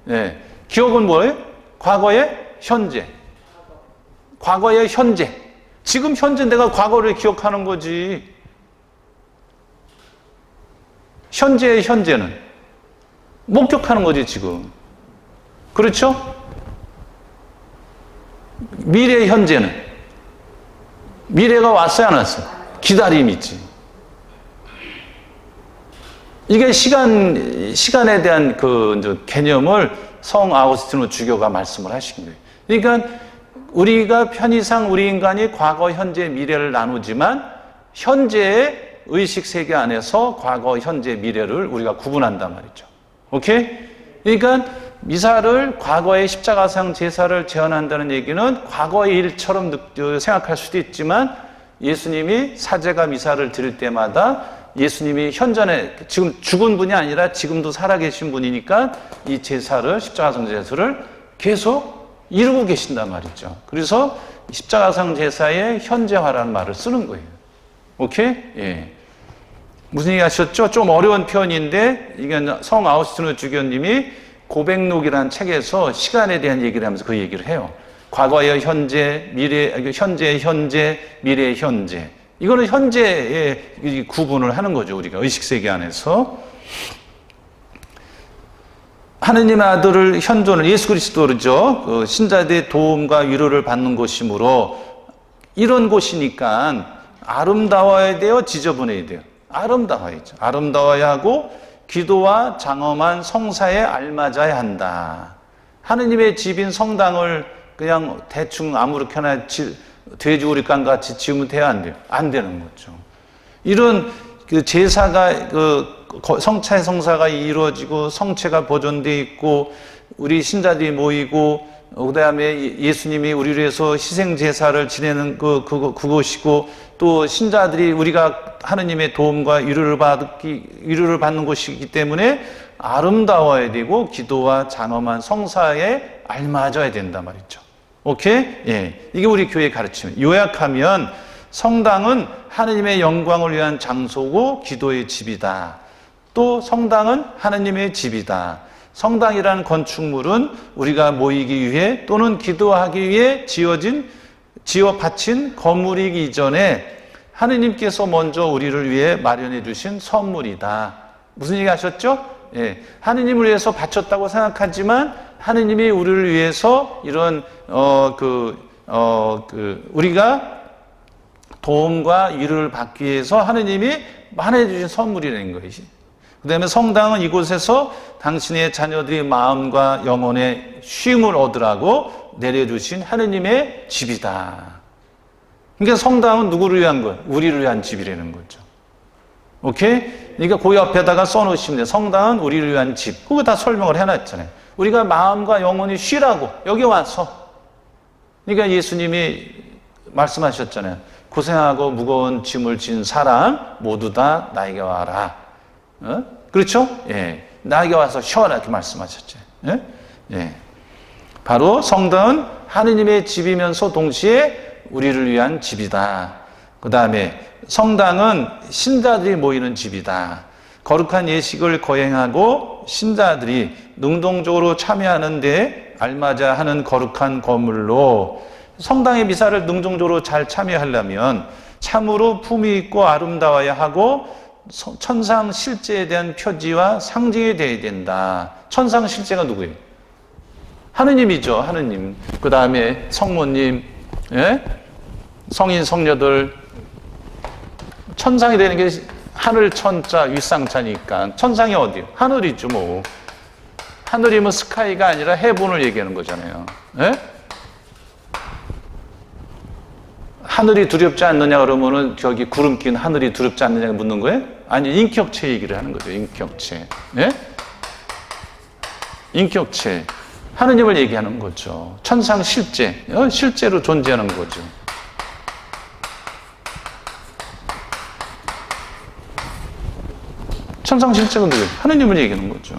네. 기억은 뭐예요? 과거의 현재. 과거의 현재. 지금 현재 내가 과거를 기억하는 거지. 현재의 현재는 목격하는 거지 지금. 그렇죠? 미래의 현재는 미래가 왔어요, 안 왔어요? 기다림이 있지. 이게 시간에 대한 그 개념을 성 아우구스티노 주교가 말씀을 하신 거예요. 그러니까 우리가 편의상 우리 인간이 과거, 현재, 미래를 나누지만 현재의 의식 세계 안에서 과거, 현재, 미래를 우리가 구분한단 말이죠. 오케이? 그러니까 미사를 과거의 십자가상 제사를 재현한다는 얘기는 과거의 일처럼 생각할 수도 있지만 예수님이 사제가 미사를 드릴 때마다 예수님이 현존에 지금 죽은 분이 아니라 지금도 살아계신 분이니까 이 제사를 십자가상 제사를 계속 이루고 계신단 말이죠. 그래서 십자가상 제사의 현재화라는 말을 쓰는 거예요. 오케이? 예. 무슨 얘기 하셨죠? 좀 어려운 표현인데 이게 성 아우구스티노 주교님이 고백록이라는 책에서 시간에 대한 얘기를 하면서 그 얘기를 해요. 과거의 현재, 현재의 현재, 미래의 현재. 이거는 현재의 구분을 하는 거죠. 우리가 의식세계 안에서. 하느님의 아들을 현존을 예수 그리스도죠. 그 신자들의 도움과 위로를 받는 것이므로 이런 곳이니까 아름다워야 돼요, 지저분해야 돼요? 아름다워야죠. 아름다워야 하고 기도와 장엄한 성사에 알맞아야 한다. 하느님의 집인 성당을 그냥 대충 아무렇게나 돼지우리간 같이 지으면 돼야 안 돼요? 안 되는 거죠. 이런 그 제사가 성차의 성사가 이루어지고 성체가 보존돼 있고 우리 신자들이 모이고 그다음에 예수님이 우리를 위해서 희생 제사를 지내는 그곳이고 또 신자들이 우리가 하느님의 도움과 위로를 받는 곳이기 때문에 아름다워야 되고 기도와 장엄한 성사에 알맞아야 된단 말이죠. 오케이? 예. 이게 우리 교회의 가르침이에요. 요약하면 성당은 하느님의 영광을 위한 장소고 기도의 집이다. 또 성당은 하느님의 집이다. 성당이라는 건축물은 우리가 모이기 위해 또는 기도하기 위해 지어 바친 건물이기 이전에 하느님께서 먼저 우리를 위해 마련해 주신 선물이다. 무슨 얘기 하셨죠? 예. 하느님을 위해서 바쳤다고 생각하지만 하느님이 우리를 위해서 이런 우리가 도움과 위로를 받기 위해서 하느님이 마련해 주신 선물이라는 것이지. 그 다음에 성당은 이곳에서 당신의 자녀들의 마음과 영혼의 쉼을 얻으라고 내려주신 하느님의 집이다. 그러니까 성당은 누구를 위한 거예요? 우리를 위한 집이라는 거죠. 오케이? 그러니까 그 옆에다가 써놓으시면 돼요. 성당은 우리를 위한 집. 그거 다 설명을 해놨잖아요. 우리가 마음과 영혼이 쉬라고 여기 와서. 그러니까 예수님이 말씀하셨잖아요. 고생하고 무거운 짐을 진 사람 모두 다 나에게 와라. 그렇죠? 예. 나에게 와서 쉬어라 이렇게 말씀하셨죠. 예? 예. 바로 성당은 하느님의 집이면서 동시에 우리를 위한 집이다. 그 다음에 성당은 신자들이 모이는 집이다. 거룩한 예식을 거행하고 신자들이 능동적으로 참여하는 데 알맞아 하는 거룩한 건물로 성당의 미사를 능동적으로 잘 참여하려면 참으로 품위 있고 아름다워야 하고 천상 실제에 대한 표지와 상징이 되어야 된다. 천상 실제가 누구예요? 하느님이죠. 하느님. 그 다음에 성모님, 예? 성인 성녀들. 천상이 되는 게 하늘 천자 윗상자니까 천상이 어디요? 하늘이죠. 뭐 하늘이면 스카이가 아니라 해본을 얘기하는 거잖아요. 예? 하늘이 두렵지 않느냐 그러면은 저기 구름 낀 하늘이 두렵지 않느냐 묻는 거예요? 아니, 인격체 얘기를 하는 거죠. 인격체. 예? 인격체. 하느님을 얘기하는 거죠. 천상 실제. 실제로 존재하는 거죠. 천상 실제가 누구예요? 하느님을 얘기하는 거죠.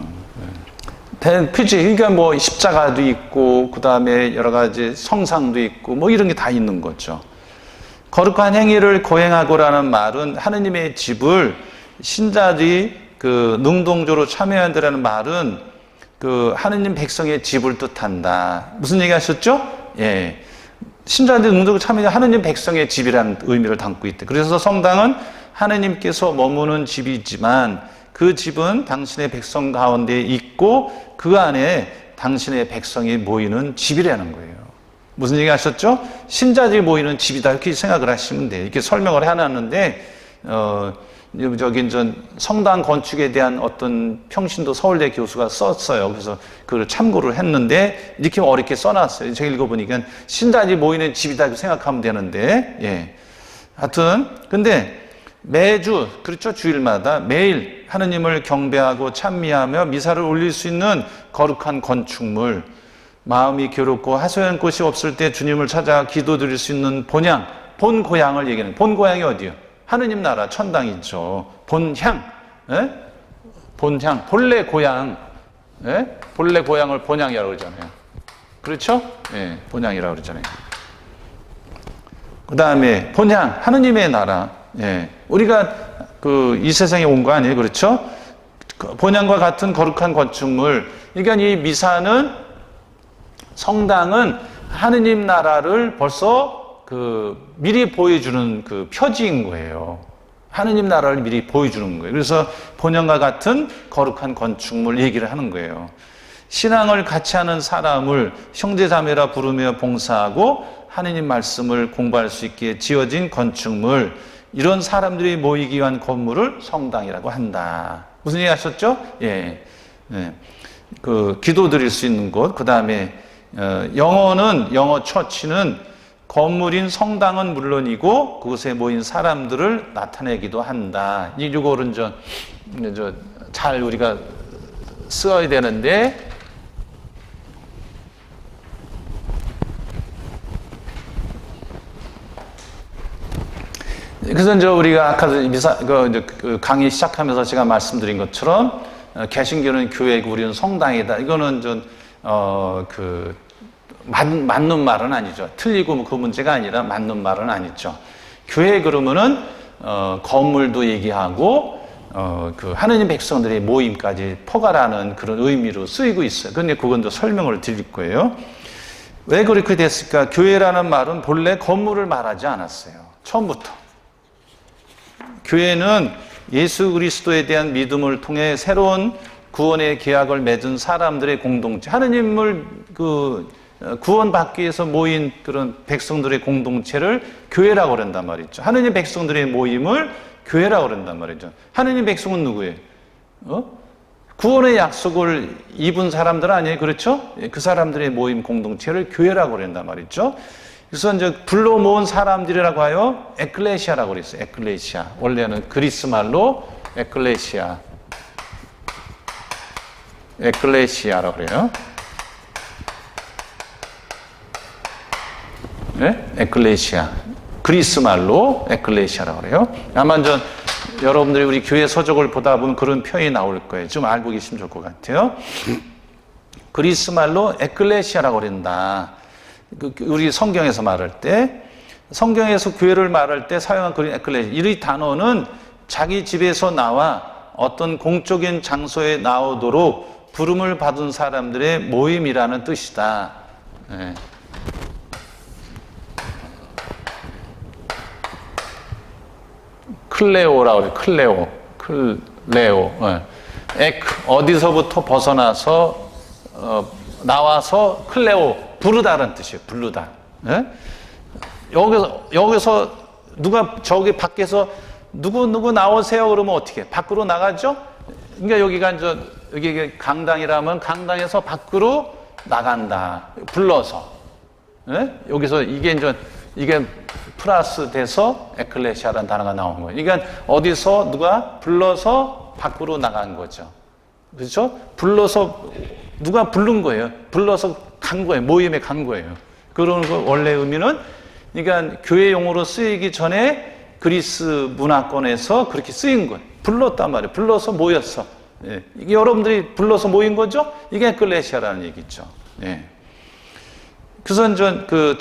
그치? 그러니까 뭐 십자가도 있고 그 다음에 여러 가지 성상도 있고 뭐 이런 게 다 있는 거죠. 거룩한 행위를 거행하고라는 말은 하느님의 집을 신자들이 능동적으로 참여한다라는 말은 하느님 백성의 집을 뜻한다. 무슨 얘기 하셨죠? 예. 신자들이 능동적으로 참여한 하느님 백성의 집이라는 의미를 담고 있대. 그래서 성당은 하느님께서 머무는 집이지만 그 집은 당신의 백성 가운데 있고 그 안에 당신의 백성이 모이는 집이라는 거예요. 무슨 얘기 하셨죠? 신자들이 모이는 집이다 이렇게 생각을 하시면 돼요. 이렇게 설명을 해놨는데 성당 건축에 대한 어떤 평신도 서울대 교수가 썼어요. 그래서 그걸 참고를 했는데 이렇게 어렵게 써놨어요. 제가 읽어보니까 신자들이 모이는 집이다 이렇게 생각하면 되는데, 예. 하여튼 근데 매주, 그렇죠? 주일마다 매일 하느님을 경배하고 찬미하며 미사를 올릴 수 있는 거룩한 건축물, 마음이 괴롭고 하소연 곳이 없을 때 주님을 찾아 기도드릴 수 있는 본향, 본 고향을 얘기하는. 본 고향이 어디요? 하느님 나라 천당이죠. 본향, 예? 본향, 본래 고향, 예? 본래 고향을 본향이라고 그러잖아요. 그렇죠? 예, 본향이라고 그러잖아요. 그 다음에 본향, 하느님의 나라. 예, 우리가 이 세상에 온 거 아니에요, 그렇죠? 본향과 같은 거룩한 건축물. 그러니까 이 미사는 성당은 하느님 나라를 벌써 미리 보여주는 표지인 거예요. 하느님 나라를 미리 보여주는 거예요. 그래서 본향과 같은 거룩한 건축물 얘기를 하는 거예요. 신앙을 같이 하는 사람을 형제자매라 부르며 봉사하고 하느님 말씀을 공부할 수 있게 지어진 건축물, 이런 사람들이 모이기 위한 건물을 성당이라고 한다. 무슨 얘기 하셨죠? 예. 예. 그 기도 드릴 수 있는 곳, 그 다음에 영어 처치는 건물인 성당은 물론이고 그곳에 모인 사람들을 나타내기도 한다. 이거는 잘 우리가 써야 되는데, 그래서 우리가 아까 그 강의 시작하면서 제가 말씀드린 것처럼 개신교는 교회고 우리는 성당이다. 이거는 맞는 말은 아니죠. 틀리고 그 문제가 아니라 맞는 말은 아니죠. 교회 그러면은 건물도 얘기하고 그 하느님 백성들의 모임까지 포괄하는 그런 의미로 쓰이고 있어요. 근데 그건 더 설명을 드릴 거예요. 왜 그렇게 됐을까? 교회라는 말은 본래 건물을 말하지 않았어요. 처음부터. 교회는 예수 그리스도에 대한 믿음을 통해 새로운 구원의 계약을 맺은 사람들의 공동체, 하느님을 구원받기 위해서 모인 그런 백성들의 공동체를 교회라고 그런단 말이죠. 하느님 백성들의 모임을 교회라고 그런단 말이죠. 하느님 백성은 누구예요? 구원의 약속을 입은 사람들 아니에요? 그렇죠? 그 사람들의 모임 공동체를 교회라고 그런단 말이죠. 그래서 이제 불러 모은 사람들이라고 하여 에클레시아라고 그랬어요. 에클레시아. 원래는 그리스 말로 에클레시아라고 그래요. 네? 에클레시아. 그리스 말로 에클레시아라고 그래요. 아마 여러분들이 우리 교회 서적을 보다 보면 그런 표현이 나올 거예요. 좀 알고 계시면 좋을 것 같아요. 그리스 말로 에클레시아라고 그런다. 우리 성경에서 말할 때, 성경에서 교회를 말할 때 사용한 그런 에클레시아, 이 단어는 자기 집에서 나와 어떤 공적인 장소에 나오도록 부름을 받은 사람들의 모임이라는 뜻이다. 네. 클레오라고 그래요. 클레오. 네. 어디서부터 벗어나서 나와서 클레오, 부르다라는 뜻이에요. 부르다. 네? 여기서 누가 저기 밖에서 누구 나오세요 그러면 어떻게 해? 밖으로 나가죠? 그러니까 여기 강당이라면 강당에서 밖으로 나간다. 불러서. 네? 여기서 이게 플러스 돼서 에클레시아라는 단어가 나온 거예요. 그러니까 어디서 누가 불러서 밖으로 나간 거죠. 그렇죠? 불러서 누가 부른 거예요. 불러서 간 거예요. 모임에 간 거예요. 그런 거 원래 의미는, 그러니까 교회 용어로 쓰이기 전에 그리스 문화권에서 그렇게 쓰인 거예요. 불렀단 말이에요. 불러서 모였어. 예. 이게 여러분들이 불러서 모인 거죠? 이게 에클레시아라는 얘기죠. 예. 그래서 그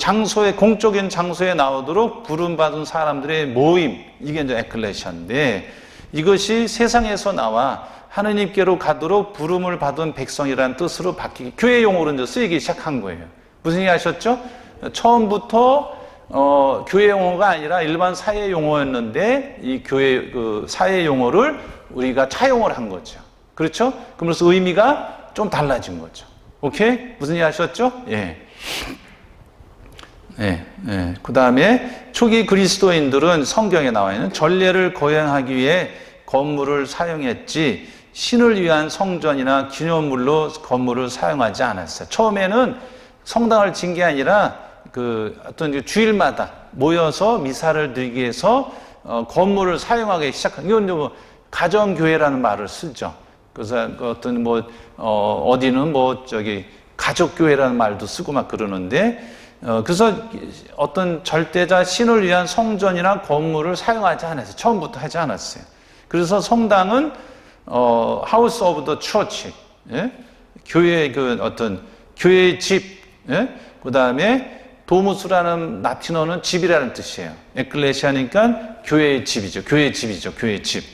공적인 장소에 나오도록 부름받은 사람들의 모임, 이게 이제 에클레시아인데, 이것이 세상에서 나와 하느님께로 가도록 부름을 받은 백성이라는 뜻으로 바뀌기, 교회 용어로 이제 쓰이기 시작한 거예요. 무슨 얘기 하셨죠? 처음부터 교회 용어가 아니라 일반 사회 용어였는데, 이 교회 사회 용어를 우리가 차용을 한 거죠. 그렇죠? 그러면서 의미가 좀 달라진 거죠. 오케이? 무슨 얘기 하셨죠? 예. 그 다음에 초기 그리스도인들은 성경에 나와 있는 전례를 거행하기 위해 건물을 사용했지, 신을 위한 성전이나 기념물로 건물을 사용하지 않았어요. 처음에는 성당을 진 게 아니라 어떤 주일마다 모여서 미사를 드리기 위해서 건물을 사용하기 시작한, 이건 가정교회라는 말을 쓰죠. 그래서 어디는 가족교회라는 말도 쓰고 막 그러는데, 그래서 어떤 절대자 신을 위한 성전이나 건물을 사용하지 않았어요. 처음부터 하지 않았어요. 그래서 성당은 하우스 오브 더 처치, 교회의 교회의 집, 그 다음에 도무스라는 라틴어는 집이라는 뜻이에요. 에클레시아니까 교회의 집이죠. 교회의 집이죠. 교회의 집.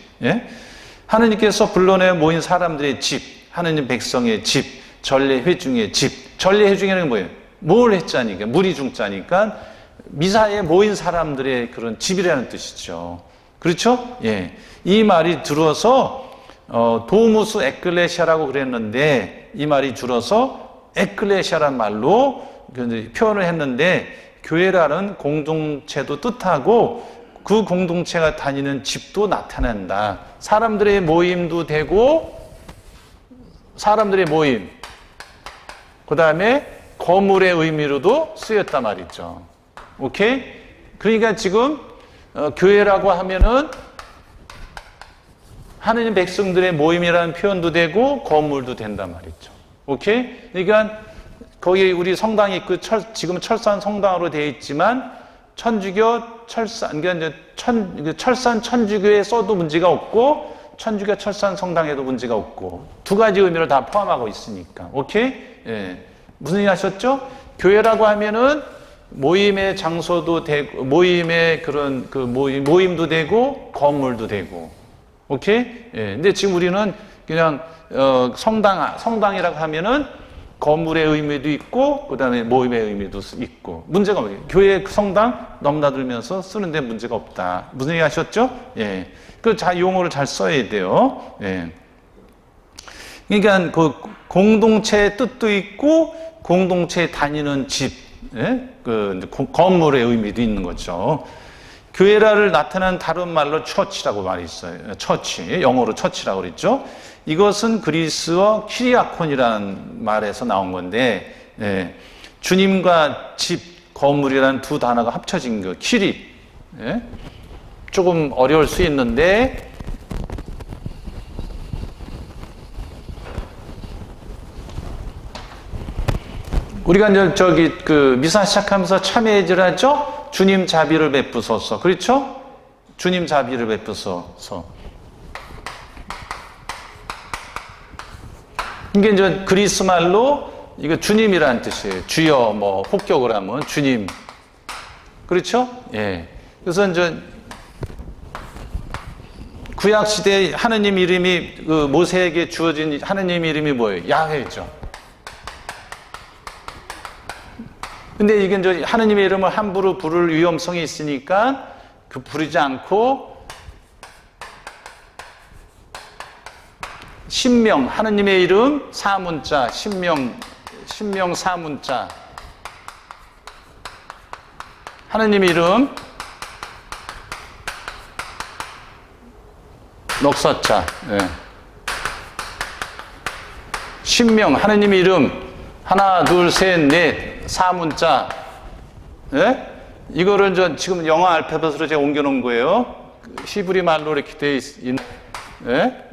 하느님께서 불러내 모인 사람들의 집, 하느님 백성의 집, 전례회중의 집. 전례회중이라는 게 뭐예요? 뭘 했자니까, 무리중자니까 미사에 모인 사람들의 그런 집이라는 뜻이죠. 그렇죠? 예. 이 말이 줄어서 도무스 에클레시아라고 그랬는데, 이 말이 줄어서 에클레시아란 말로 표현을 했는데, 교회라는 공동체도 뜻하고 그 공동체가 다니는 집도 나타낸다. 사람들의 모임도 되고 사람들의 모임, 그 다음에 거물의 의미로도 쓰였단 말이죠. 오케이? 그러니까 지금 교회라고 하면은 하느님 백성들의 모임이라는 표현도 되고 거물도 된단 말이죠. 오케이? 그러니까 거기 우리 성당이 있고 지금 철산 성당으로 되어 있지만 천주교 철산, 그러니까 철산 천주교에 써도 문제가 없고 천주교 철산 성당에도 문제가 없고 두 가지 의미를 다 포함하고 있으니까. 오케이? 예. 무슨 얘기 하셨죠? 교회라고 하면은 모임의 장소도 되고 모임의 그런 그 모임도 되고 건물도 되고. 오케이? 예. 근데 지금 우리는 그냥 성당이라고 하면은 건물의 의미도 있고 그다음에 모임의 의미도 있고 문제가 뭐예요? 교회 성당 넘나들면서 쓰는데 문제가 없다. 무슨 얘기 하셨죠? 예. 그 용어를 잘 써야 돼요. 예. 그러니까 그 공동체의 뜻도 있고 공동체에 다니는 집, 예? 그 건물의 의미도 있는 거죠. 교회라를 나타내는 다른 말로 처치라고 말이 있어요. 처치, 영어로 처치라고 그랬죠. 이것은 그리스어 키리아콘이라는 말에서 나온 건데, 예, 주님과 집, 건물이라는 두 단어가 합쳐진 거, 키리. 예? 조금 어려울 수 있는데, 우리가 이제 미사 시작하면서 참회제를 하죠? 주님 자비를 베푸소서. 그렇죠? 주님 자비를 베푸소서. 이게 이제 그리스 말로 이거 주님이라는 뜻이에요. 주여, 뭐, 혹격을 하면 주님. 그렇죠? 예. 그래서 이제 구약시대에 하느님 이름이 그 모세에게 주어진 하느님 이름이 뭐예요? 야훼죠. 근데 이게 이제 하느님의 이름을 함부로 부를 위험성이 있으니까 그 부르지 않고 신명, 하느님의 이름 사문자, 신명 사문자, 하느님 이름 넉사자, 예. 신명, 하느님 이름 하나, 둘, 셋, 넷, 사문자, 예? 이거를 지금 영어 알파벳으로 제가 옮겨놓은 거예요. 히브리 말로 이렇게 돼 있는, 예?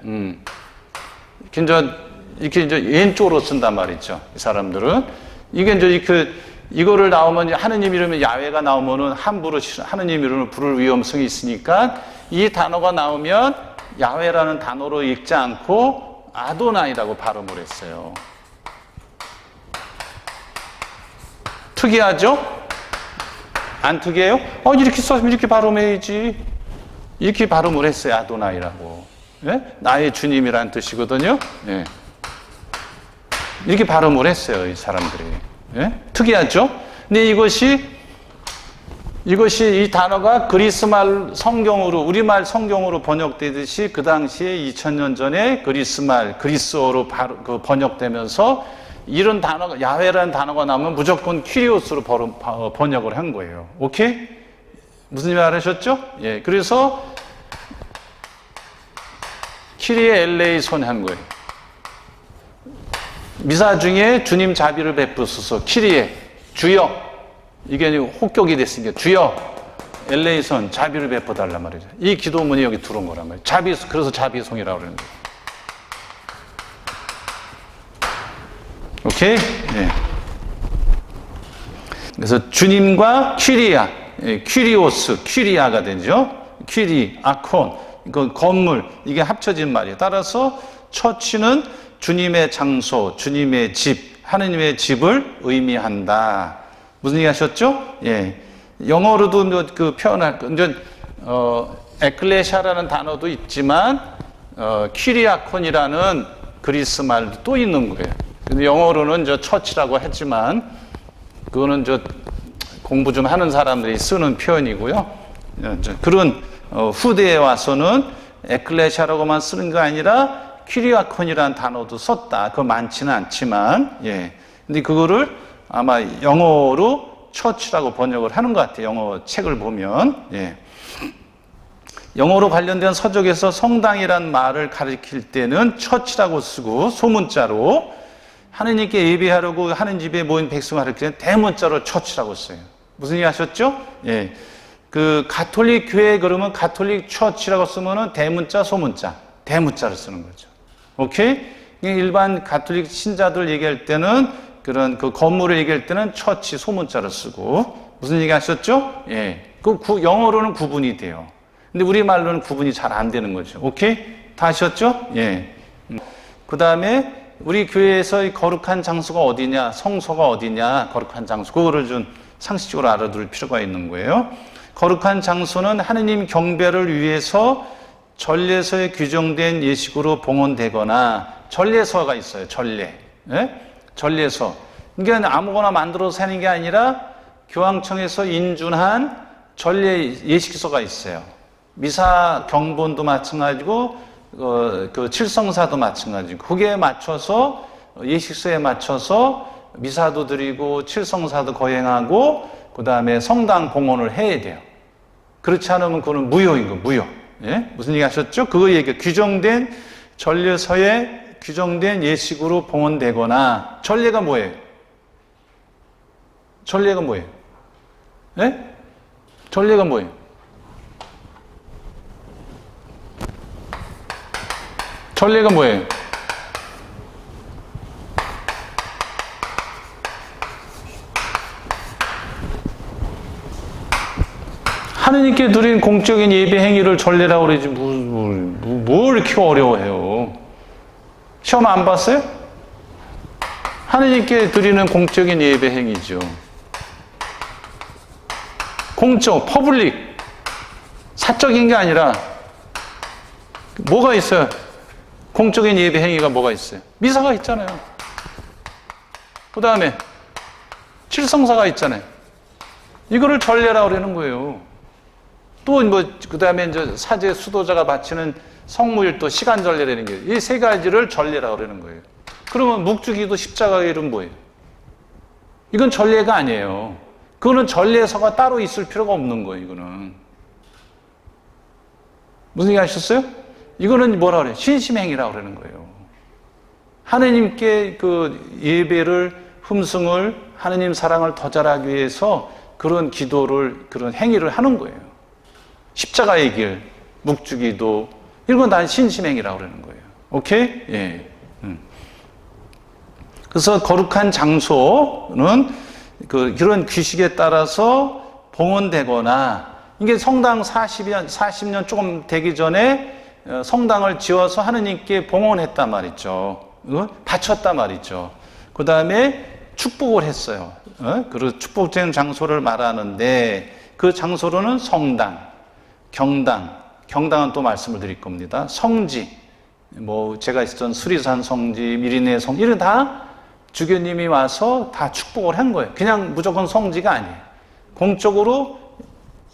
이렇게 이제 왼쪽으로 쓴단 말이죠. 이 사람들은. 이게 이제 이거를 나오면 하느님 이름이 야훼가 나오면은 함부로 하느님 이름을 부를 위험성이 있으니까 이 단어가 나오면 야훼라는 단어로 읽지 않고 아도나이라고 발음을 했어요. 특이하죠? 안 특이해요? 이렇게 써면 이렇게 발음해야지. 이렇게 발음을 했어요. 아도나이라고. 예? 나의 주님이라는 뜻이거든요. 예. 이렇게 발음을 했어요. 이 사람들이. 예? 특이하죠? 근데 이것이 이 단어가 그리스말 성경으로, 우리말 성경으로 번역되듯이 그 당시에 2000년 전에 그리스어로 번역되면서 이런 단어가, 야훼라는 단어가 나오면 무조건 퀴리오스로 번역을 한 거예요. 오케이? 무슨 말 하셨죠? 예. 그래서 키리에 엘레이손 한 거예요. 미사 중에 주님 자비를 베푸소서, 키리에, 주여. 이게 혹격이 됐으니까, 주여, 엘레이손, 자비를 베푸달란 말이죠. 이 기도문이 여기 들어온 거란 말이에요. 그래서 자비송이라고 그러는 거예요. 오케이? 예. 그래서 주님과 퀴리아, 퀴리오스, 퀴리아가 되죠. 퀴리아콘, 그 건물, 이게 합쳐진 말이에요. 따라서 처치는 주님의 장소, 주님의 집, 하느님의 집을 의미한다. 무슨 얘기 하셨죠? 예. 영어로도 그 표현할, 에클레시아라는 단어도 있지만, 퀴리아콘이라는 그리스 말도 또 있는 거예요. 근데 영어로는 처치라고 했지만, 그거는 공부 좀 하는 사람들이 쓰는 표현이고요. 그런 후대에 와서는 에클레시아라고만 쓰는 거 아니라 퀴리아콘이라는 단어도 썼다. 그거 많지는 않지만, 예. 근데 그거를 아마 영어로 처치라고 번역을 하는 것 같아요. 영어 책을 보면. 예. 영어로 관련된 서적에서 성당이란 말을 가리킬 때는 처치라고 쓰고 소문자로 하느님께 예배하려고 하는 집에 모인 백성을 가리킬 때는 대문자로 처치라고 써요. 무슨 얘기 하셨죠? 예. 그 가톨릭 교회 그러면 가톨릭 처치라고 쓰면은 대문자 소문자 대문자를 쓰는 거죠. 오케이? 일반 가톨릭 신자들 얘기할 때는 그런 그 건물을 얘기할 때는 처치 소문자를 쓰고 무슨 얘기 하셨죠? 예. 영어로는 구분이 돼요. 근데 우리말로는 구분이 잘 안 되는 거죠. 오케이? 다 아셨죠? 예. 그 다음에 우리 교회에서 거룩한 장소가 어디냐, 성소가 어디냐, 거룩한 장소, 그거를 좀 상식적으로 알아둘 필요가 있는 거예요. 거룩한 장소는 하느님 경배를 위해서 전례서에 규정된 예식으로 봉헌되거나 전례서가 있어요. 전례. 예? 전례서. 그러니까 아무거나 만들어서 하는 게 아니라 교황청에서 인준한 전례 예식서가 있어요. 미사 경본도 마찬가지고 그 칠성사도 마찬가지고 거기에 맞춰서 예식서에 맞춰서 미사도 드리고 칠성사도 거행하고 그 다음에 성당 봉헌을 해야 돼요. 그렇지 않으면 그거는 무효인 거 무효. 예? 무슨 얘기 하셨죠? 그거 얘기 규정된 전례서에 규정된 예식으로 봉헌되거나 전례가 뭐예요? 전례가 뭐예요? 예? 전례가 뭐예요? 전례가 뭐예요? 하느님께 드린 공적인 예배 행위를 전례라고 그러지 뭘 이렇게 어려워해요? 시험 안 봤어요? 하느님께 드리는 공적인 예배 행위죠. 공적, 퍼블릭, 사적인 게 아니라 뭐가 있어요? 공적인 예배 행위가 뭐가 있어요? 미사가 있잖아요. 그 다음에 칠성사가 있잖아요. 이거를 전례라고 그러는 거예요. 또 그 다음에 이제 사제 수도자가 바치는 성무일도 시간 전례라는 게 이 세 가지를 전례라고 그러는 거예요. 그러면 묵주기도 십자가 일은 뭐예요? 이건 전례가 아니에요. 그거는 전례서가 따로 있을 필요가 없는 거예요. 이거는 무슨 얘기 하셨어요? 이거는 뭐라 그래요? 신심행위라고 그러는 거예요. 하느님께 그 예배를 흠숭을 하느님 사랑을 더 잘하기 위해서 그런 기도를 그런 행위를 하는 거예요. 십자가의 길, 묵주기도 이런 건 다 신심행위라고 그러는 거예요. 오케이? 예. 그래서 거룩한 장소는 그런 규식에 따라서 봉헌되거나 이게 성당 40년 조금 되기 전에 성당을 지어서 하느님께 봉헌했단 말이죠. 바쳤단 말이죠. 그 다음에 축복을 했어요. 그 축복된 장소를 말하는데 그 장소로는 성당, 경당은 또 말씀을 드릴 겁니다. 성지, 뭐 제가 있었던 수리산 성지, 미리네 성지 이런 다 주교님이 와서 다 축복을 한 거예요. 그냥 무조건 성지가 아니에요. 공적으로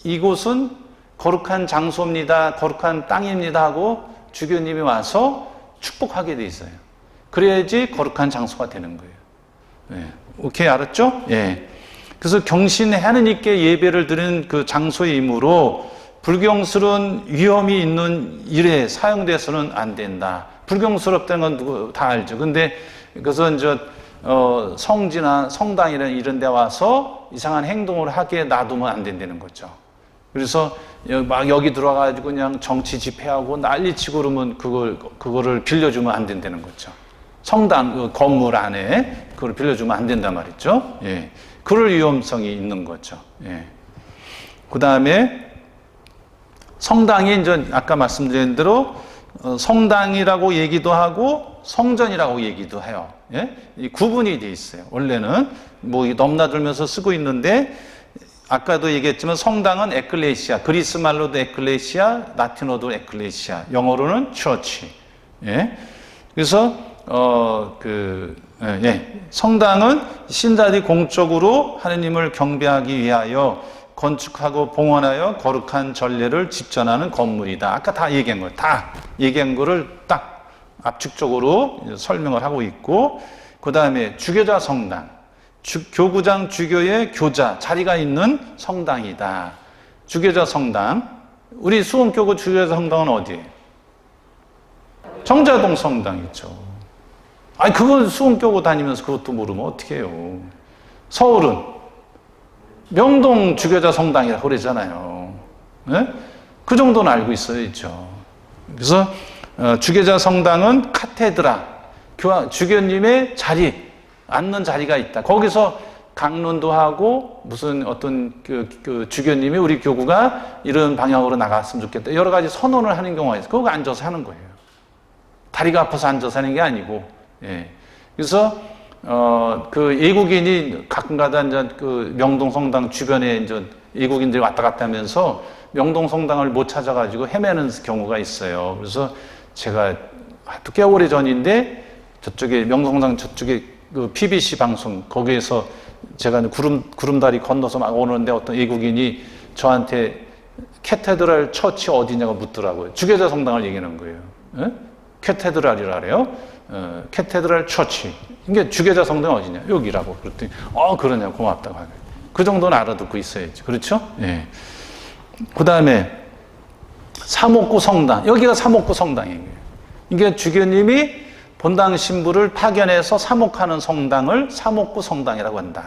이곳은 거룩한 장소입니다. 거룩한 땅입니다 하고 주교님이 와서 축복하게 돼 있어요. 그래야지 거룩한 장소가 되는 거예요. 예. 오케이, 알았죠? 예. 그래서 경신에 하느님께 예배를 드리는 그 장소이므로 불경스러운 위험이 있는 일에 사용돼서는 안 된다. 불경스럽다는 건 누구 다 알죠. 근데 그것은 성지나 성당이나 이런 데 와서 이상한 행동을 하게 놔두면 안 된다는 거죠. 그래서 막 여기 들어와가지고 그냥 정치 집회하고 난리치고 그러면 그거를 빌려주면 안 된다는 거죠. 성당 그 건물 안에 그걸 빌려주면 안 된단 말이죠. 예. 그럴 위험성이 있는 거죠. 예. 그 다음에 성당이 이제 아까 말씀드린 대로 성당이라고 얘기도 하고 성전이라고 얘기도 해요. 예? 이 구분이 돼 있어요. 원래는 뭐 넘나들면서 쓰고 있는데 아까도 얘기했지만 성당은 에클레시아, 그리스 말로도 에클레시아, 라틴어도 에클레시아, 영어로는 처치. 예? 그래서 성당은 신자들이 공적으로 하느님을 경배하기 위하여 건축하고 봉헌하여 거룩한 전례를 집전하는 건물이다. 아까 다 얘기한 거예요. 다 얘기한 거를 딱 압축적으로 설명을 하고 있고, 그 다음에 주교자 성당. 교구장 주교의 교자, 자리가 있는 성당이다. 주교자 성당. 우리 수원교구 주교자 성당은 어디예요? 정자동 성당 있죠. 아니, 그걸 수원교구 다니면서 그것도 모르면 어떻게 해요? 서울은 명동 주교자 성당이라고 그러잖아요. 네? 그 정도는 알고 있어야죠. 그래서 주교자 성당은 카테드라, 주교님의 자리, 앉는 자리가 있다. 거기서 강론도 하고 무슨 어떤 그 주교님이 우리 교구가 이런 방향으로 나갔으면 좋겠다. 여러 가지 선언을 하는 경우가 있어요. 그거 앉아서 하는 거예요. 다리가 아파서 앉아서 하는 게 아니고. 예. 그래서 그 외국인이 가끔가다 이제 그 명동 성당 주변에 이제 외국인들이 왔다 갔다 하면서 명동 성당을 못 찾아가지고 헤매는 경우가 있어요. 그래서 제가 꽤 오래 전인데 저쪽에 명동 성당 저쪽에 그 PBC 방송 거기에서 제가 구름다리 건너서 막 오는데 어떤 외국인이 저한테 캐테드랄 처치 어디냐고 묻더라고요. 주교자 성당을 얘기하는 거예요. 예? 캐테드랄이라 그래요. 캐테드랄 처치. 이게 주교자 성당 어디냐? 여기라고. 그랬더니 그러냐 고맙다고 하네. 그 정도는 알아듣고 있어야지. 그렇죠? 예. 그 다음에 사목구 성당. 여기가 사목구 성당이에요. 이게 주교님이 본당 신부를 파견해서 사목하는 성당을 사목구 성당이라고 한다.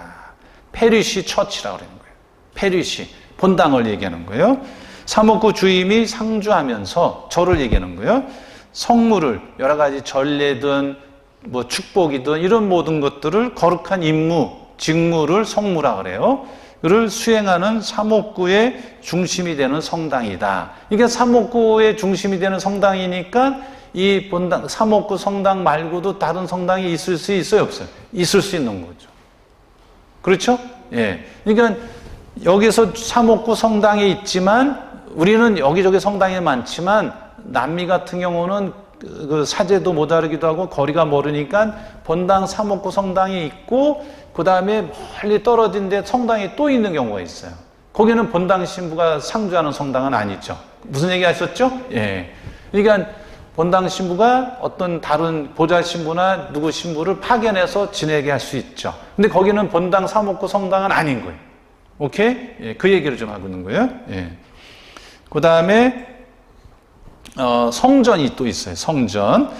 페리시 처치라고 그러는 거예요. 페리시. 본당을 얘기하는 거예요. 사목구 주임이 상주하면서 절을 얘기하는 거예요. 성물을 여러 가지 전례든 뭐 축복이든 이런 모든 것들을 거룩한 임무, 직무를 성무라 그래요. 그를 수행하는 사목구의 중심이 되는 성당이다. 이게 사목구의 중심이 되는 성당이니까 이 본당 사목구 성당 말고도 다른 성당이 있을 수 있어요, 없어요? 있을 수 있는 거죠. 그렇죠? 예. 그러니까 여기서 사목구 성당이 있지만 우리는 여기저기 성당이 많지만 남미 같은 경우는 그 사제도 모자르기도 하고 거리가 멀으니까 본당 사목구 성당이 있고 그 다음에 멀리 떨어진 데 성당이 또 있는 경우가 있어요. 거기는 본당 신부가 상주하는 성당은 아니죠. 무슨 얘기 하셨죠? 예. 그러니까 본당 신부가 어떤 다른 보좌 신부나 누구 신부를 파견해서 지내게 할 수 있죠. 근데 거기는 본당 사목구 성당은 아닌 거예요. 오케이? 예, 그 얘기를 좀 하고 있는 거예요. 예. 그 다음에 성전이 또 있어요. 성전.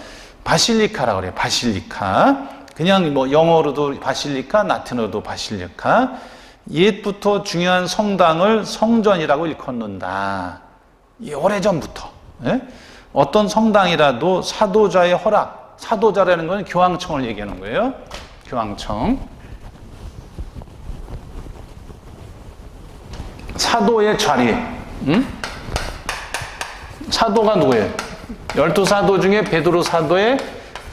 바실리카라고 그래요. 바실리카. 그냥 뭐 영어로도 바실리카, 라틴어도 바실리카. 옛부터 중요한 성당을 성전이라고 일컫는다. 오래전부터. 예? 어떤 성당이라도 사도자의 허락, 사도자라는 건 교황청을 얘기하는 거예요. 교황청. 사도의 자리. 응? 사도가 누구예요? 12사도 중에 베드로 사도의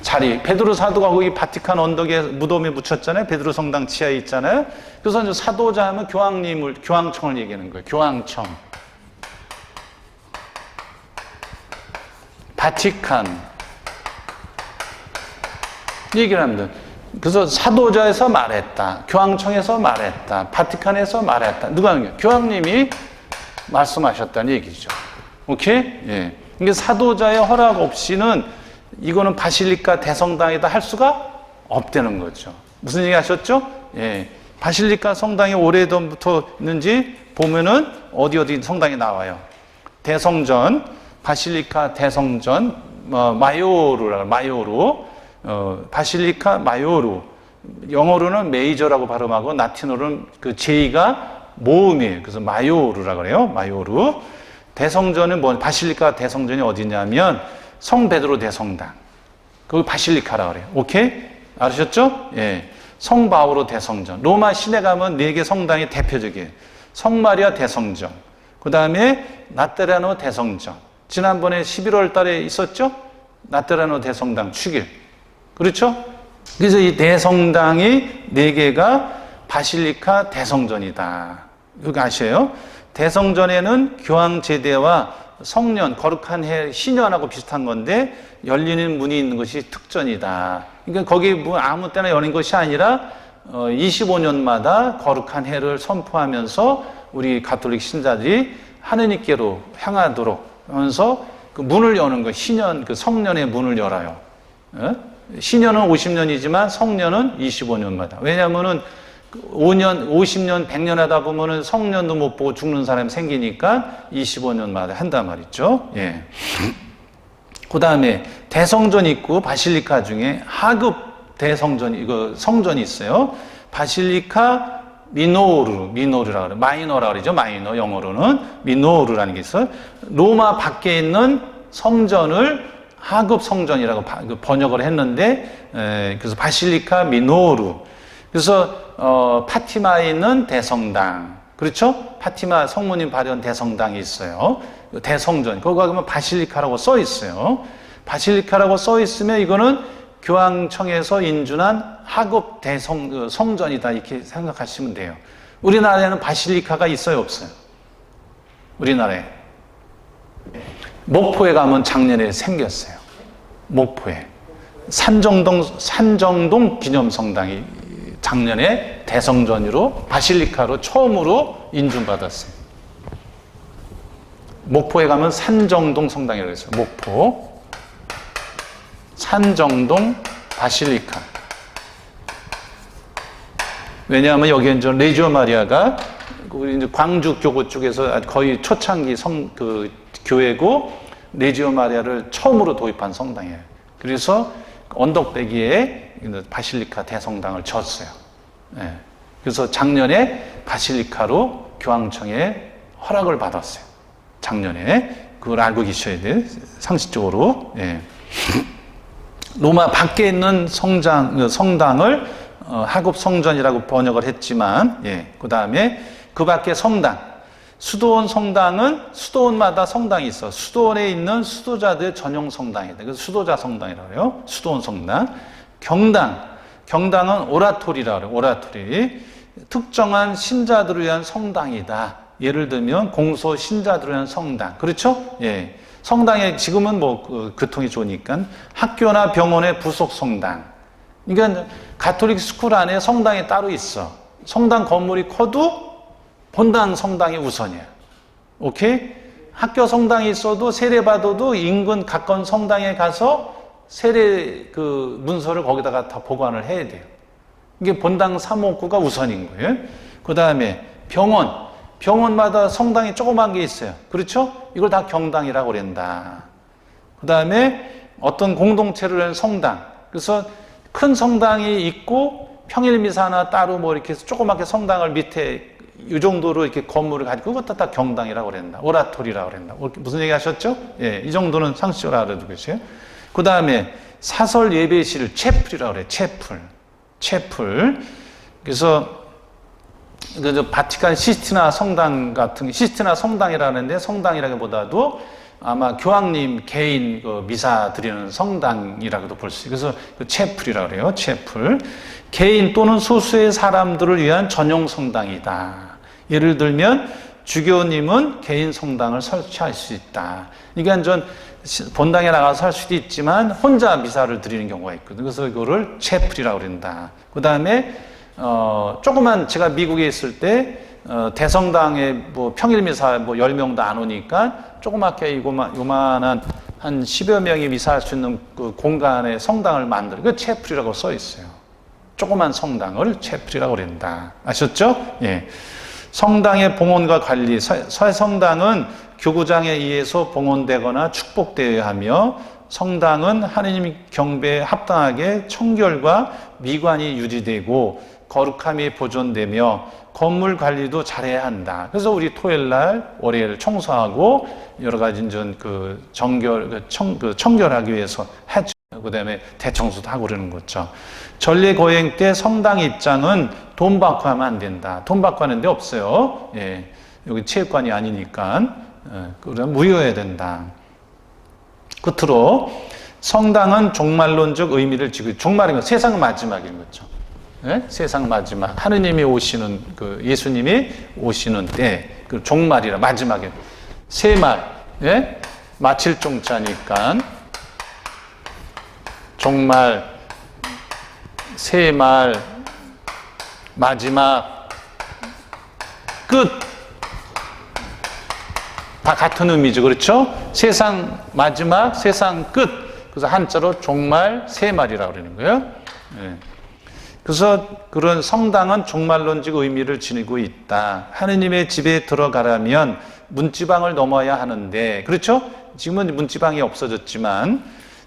자리. 베드로 사도가 거기 바티칸 언덕에 무덤에 묻혔잖아요. 베드로 성당 지하에 있잖아요. 그래서 이제 사도자 하면 교황청을 얘기하는 거예요. 교황청. 바티칸. 얘기를 합니다. 그래서 사도자에서 말했다. 교황청에서 말했다. 바티칸에서 말했다. 누가 하는 거예요? 교황님이 말씀하셨다는 얘기죠. 오케이? 예. 이게 사도자의 허락 없이는 이거는 바실리카 대성당이다 할 수가 없다는 거죠. 무슨 얘기 하셨죠? 예. 바실리카 성당이 오래전부터 있는지 보면은 어디 성당이 나와요. 대성전, 바실리카 대성전, 마요루, 바실리카 마요루. 영어로는 메이저라고 발음하고 라틴어로는 그 J가 모음이에요. 그래서 마요루라고 그래요. 마요루. 대성전은 바실리카 대성전이 어디냐면 성 베드로 대성당. 그걸 바실리카라고 그래요. 오케이? 알으셨죠? 예. 성 바오로 대성전. 로마 시내 가면 4개 성당이 대표적이에요. 성 마리아 대성전. 그 다음에 나테라노 대성전. 지난번에 11월 달에 있었죠? 나테라노 대성당 축일. 그렇죠? 그래서 이 대성당이 4개가 바실리카 대성전이다. 이거 아셔요? 대성전에는 교황 제대와 성년, 거룩한 해, 신년하고 비슷한 건데 열리는 문이 있는 것이 특전이다. 그러니까 거기 아무 때나 여는 것이 아니라 25년마다 거룩한 해를 선포하면서 우리 가톨릭 신자들이 하느님께로 향하도록 하면서 그 문을 여는 거, 신년, 그 성년의 문을 열어요. 신년은 50년이지만 성년은 25년마다. 왜냐하면은 5년, 50년, 100년 하다 보면은 성년도 못 보고 죽는 사람이 생기니까 25년마다 한단 말이죠. 예. 그 다음에 대성전 있고 바실리카 중에 하급 대성전, 이거 성전이 있어요. 바실리카 미노르라 그래요. 마이너라 그러죠. 마이너, 영어로는. 미노르라는 게 있어요. 로마 밖에 있는 성전을 하급 성전이라고 번역을 했는데, 그래서 바실리카 미노르. 그래서, 파티마에 있는 대성당. 그렇죠? 파티마 성모님 발현 대성당이 있어요. 대성전. 거기 가면 바실리카라고 써 있어요. 바실리카라고 써 있으면 이거는 교황청에서 인준한 하급 성전이다. 이렇게 생각하시면 돼요. 우리나라에는 바실리카가 있어요, 없어요? 우리나라에. 목포에 가면 작년에 생겼어요. 목포에. 산정동 기념성당이 작년에 대성전으로 바실리카로 처음으로 인준받았어요. 목포에 가면 산정동 성당이라고 했어요. 목포. 산정동 바실리카. 왜냐하면 여기에 이제 레지오 마리아가 우리 이제 광주 교구 쪽에서 거의 초창기 교회고 레지오 마리아를 처음으로 도입한 성당이에요. 그래서 언덕배기에 바실리카 대성당을 졌어요. 예. 그래서 작년에 바실리카로 교황청에 허락을 받았어요. 작년에. 그걸 알고 계셔야 돼요. 상식적으로. 예. 로마 밖에 있는 성당을 하급 성전이라고 번역을 했지만, 예. 그 다음에 그 밖에 성당. 수도원 성당은 수도원마다 성당이 있어. 수도원에 있는 수도자들 전용 성당이다. 그래서 수도자 성당이라고 해요. 수도원 성당. 경당은 오라토리라고 해요. 오라토리. 특정한 신자들을 위한 성당이다. 예를 들면 공소 신자들을 위한 성당. 그렇죠? 예. 성당에 지금은 교통이 좋으니까 학교나 병원의 부속 성당. 그러니까 가톨릭 스쿨 안에 성당이 따로 있어. 성당 건물이 커도 본당 성당이 우선이야. 오케이? 학교 성당이 있어도 세례받아도 인근 가까운 성당에 가서 세례 문서를 거기다가 다 보관을 해야 돼요. 이게 본당 사목구가 우선인 거예요. 그 다음에 병원마다 성당이 조그만 게 있어요. 그렇죠? 이걸 다 경당이라고 그런다. 그 다음에 어떤 공동체를 한 성당. 그래서 큰 성당이 있고 평일 미사 하나 따로 이렇게 조그맣게 성당을 밑에 이 정도로 이렇게 건물을 가지고 그것도 다 경당이라고 그랬나. 오라토리라고 그랬나. 무슨 얘기 하셨죠? 예, 이 정도는 상식적으로 알아두고 계세요. 그 다음에 사설 예배실, 채플이라고 그래요. 채플. 그래서 바티칸 시스티나 성당 같은, 시스티나 성당이라는데 성당이라기보다도 아마 교황님 개인 미사 드리는 성당이라고도 볼 수 있어요. 그래서 채플이라고 그래요. 채플. 개인 또는 소수의 사람들을 위한 전용 성당이다. 예를 들면 주교님은 개인 성당을 설치할 수 있다. 그러니까 전 본당에 나가서 할 수도 있지만 혼자 미사를 드리는 경우가 있거든요. 그래서 이거를 채플이라고 그런다. 그 다음에 조그만, 제가 미국에 있을 때 대성당에 평일 미사 10명도 안 오니까 조그맣게 요만한 한 10여 명이 미사할 수 있는 그 공간에 성당을 만들어. 그 채플이라고 써 있어요. 조그만 성당을 채플이라고 그런다. 아셨죠? 예. 성당의 봉헌과 관리. 성당은 교구장에 의해서 봉헌되거나 축복되어야 하며, 성당은 하느님 경배에 합당하게 청결과 미관이 유지되고 거룩함이 보존되며 건물 관리도 잘해야 한다. 그래서 우리 토요일날, 월요일 청소하고 여러 가지 청결하기 위해서 하죠. 그 다음에 대청소도 하고 그러는 거죠. 전례 거행 때 성당 입장은 돈 받고 하면 안 된다. 돈 받고 하는데 없어요. 예, 여기 체육관이 아니니까. 그럼 무효해야 된다. 끝으로 성당은 종말론적 의미를 지고, 종말인 건 세상 마지막인 거죠. 예? 세상 마지막. 하느님이 오시는, 예수님이 오시는 때, 종말이라, 마지막에. 세말, 예? 마칠 종자니까. 종말, 세말, 마지막, 끝. 다 같은 의미죠. 그렇죠? 세상 마지막, 세상 끝. 그래서 한자로 종말, 세말이라고 그러는 거예요. 예. 그래서 그런 성당은 종말론적 의미를 지니고 있다. 하느님의 집에 들어가려면 문지방을 넘어야 하는데, 그렇죠? 지금은 문지방이 없어졌지만,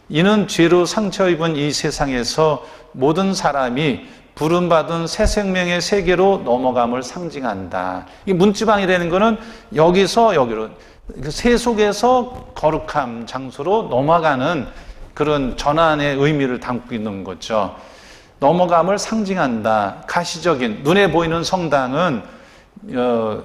이는 죄로 상처 입은 이 세상에서 모든 사람이 부름받은 새 생명의 세계로 넘어감을 상징한다. 이 문지방이라는 것은 여기서 여기로, 새 속에서 거룩함 장소로 넘어가는 그런 전환의 의미를 담고 있는 거죠. 넘어감을 상징한다. 가시적인 눈에 보이는 성당은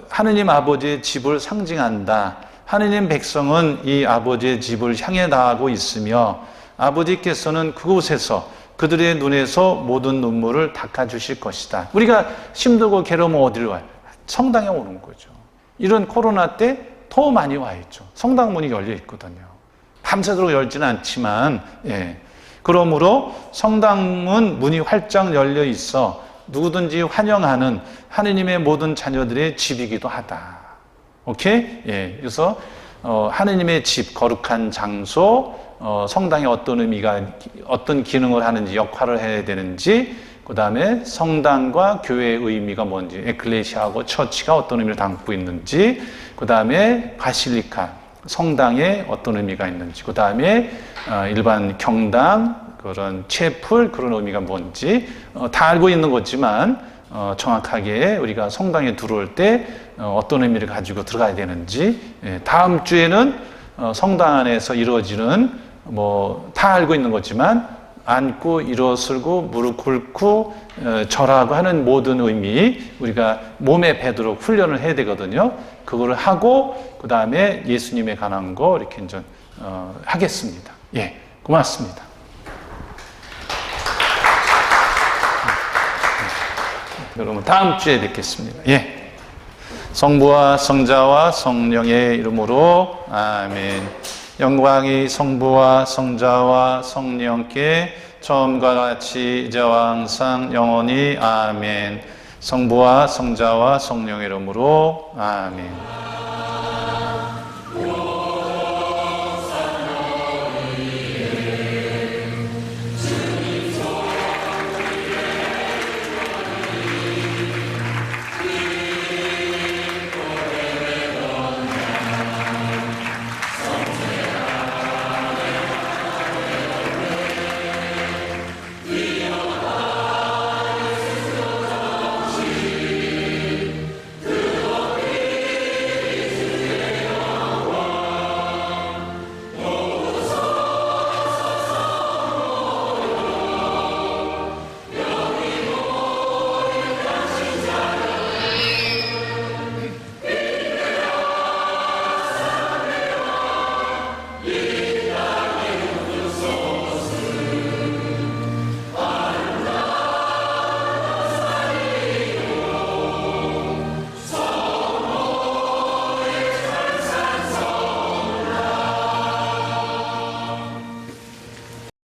하느님 아버지의 집을 상징한다. 하느님 백성은 이 아버지의 집을 향해 나가고 있으며 아버지께서는 그곳에서 그들의 눈에서 모든 눈물을 닦아주실 것이다. 우리가 힘들고 괴로우면 어디로 와요? 성당에 오는 거죠. 이런 코로나 때 더 많이 와 있죠. 성당 문이 열려 있거든요. 밤새도록 열지는 않지만, 그러므로 성당은 문이 활짝 열려 있어 누구든지 환영하는 하느님의 모든 자녀들의 집이기도 하다. 오케이? 그래서 하느님의 집, 거룩한 장소, 성당이 어떤 의미가, 어떤 기능을 하는지, 역할을 해야 되는지, 그 다음에 성당과 교회의 의미가 뭔지, 에클레시아하고 처치가 어떤 의미를 담고 있는지, 그 다음에 바실리카, 성당에 어떤 의미가 있는지, 그 다음에 일반 경당, 그런 채플, 그런 의미가 뭔지 다 알고 있는 거지만 정확하게 우리가 성당에 들어올 때 어떤 의미를 가지고 들어가야 되는지, 다음 주에는 성당 안에서 이루어지는 다 알고 있는 거지만 앉고 일어서고 무릎 꿇고 절하고 하는 모든 의미 우리가 몸에 배도록 훈련을 해야 되거든요. 그거를 하고 그 다음에 예수님에 관한 거 이렇게 이제 하겠습니다. 고맙습니다. 여러분 다음 주에 뵙겠습니다. 성부와 성자와 성령의 이름으로 아멘. 영광이 성부와 성자와 성령께 처음과 같이 이제와 항상 영원히 아멘. 성부와 성자와 성령의 이름으로 아멘.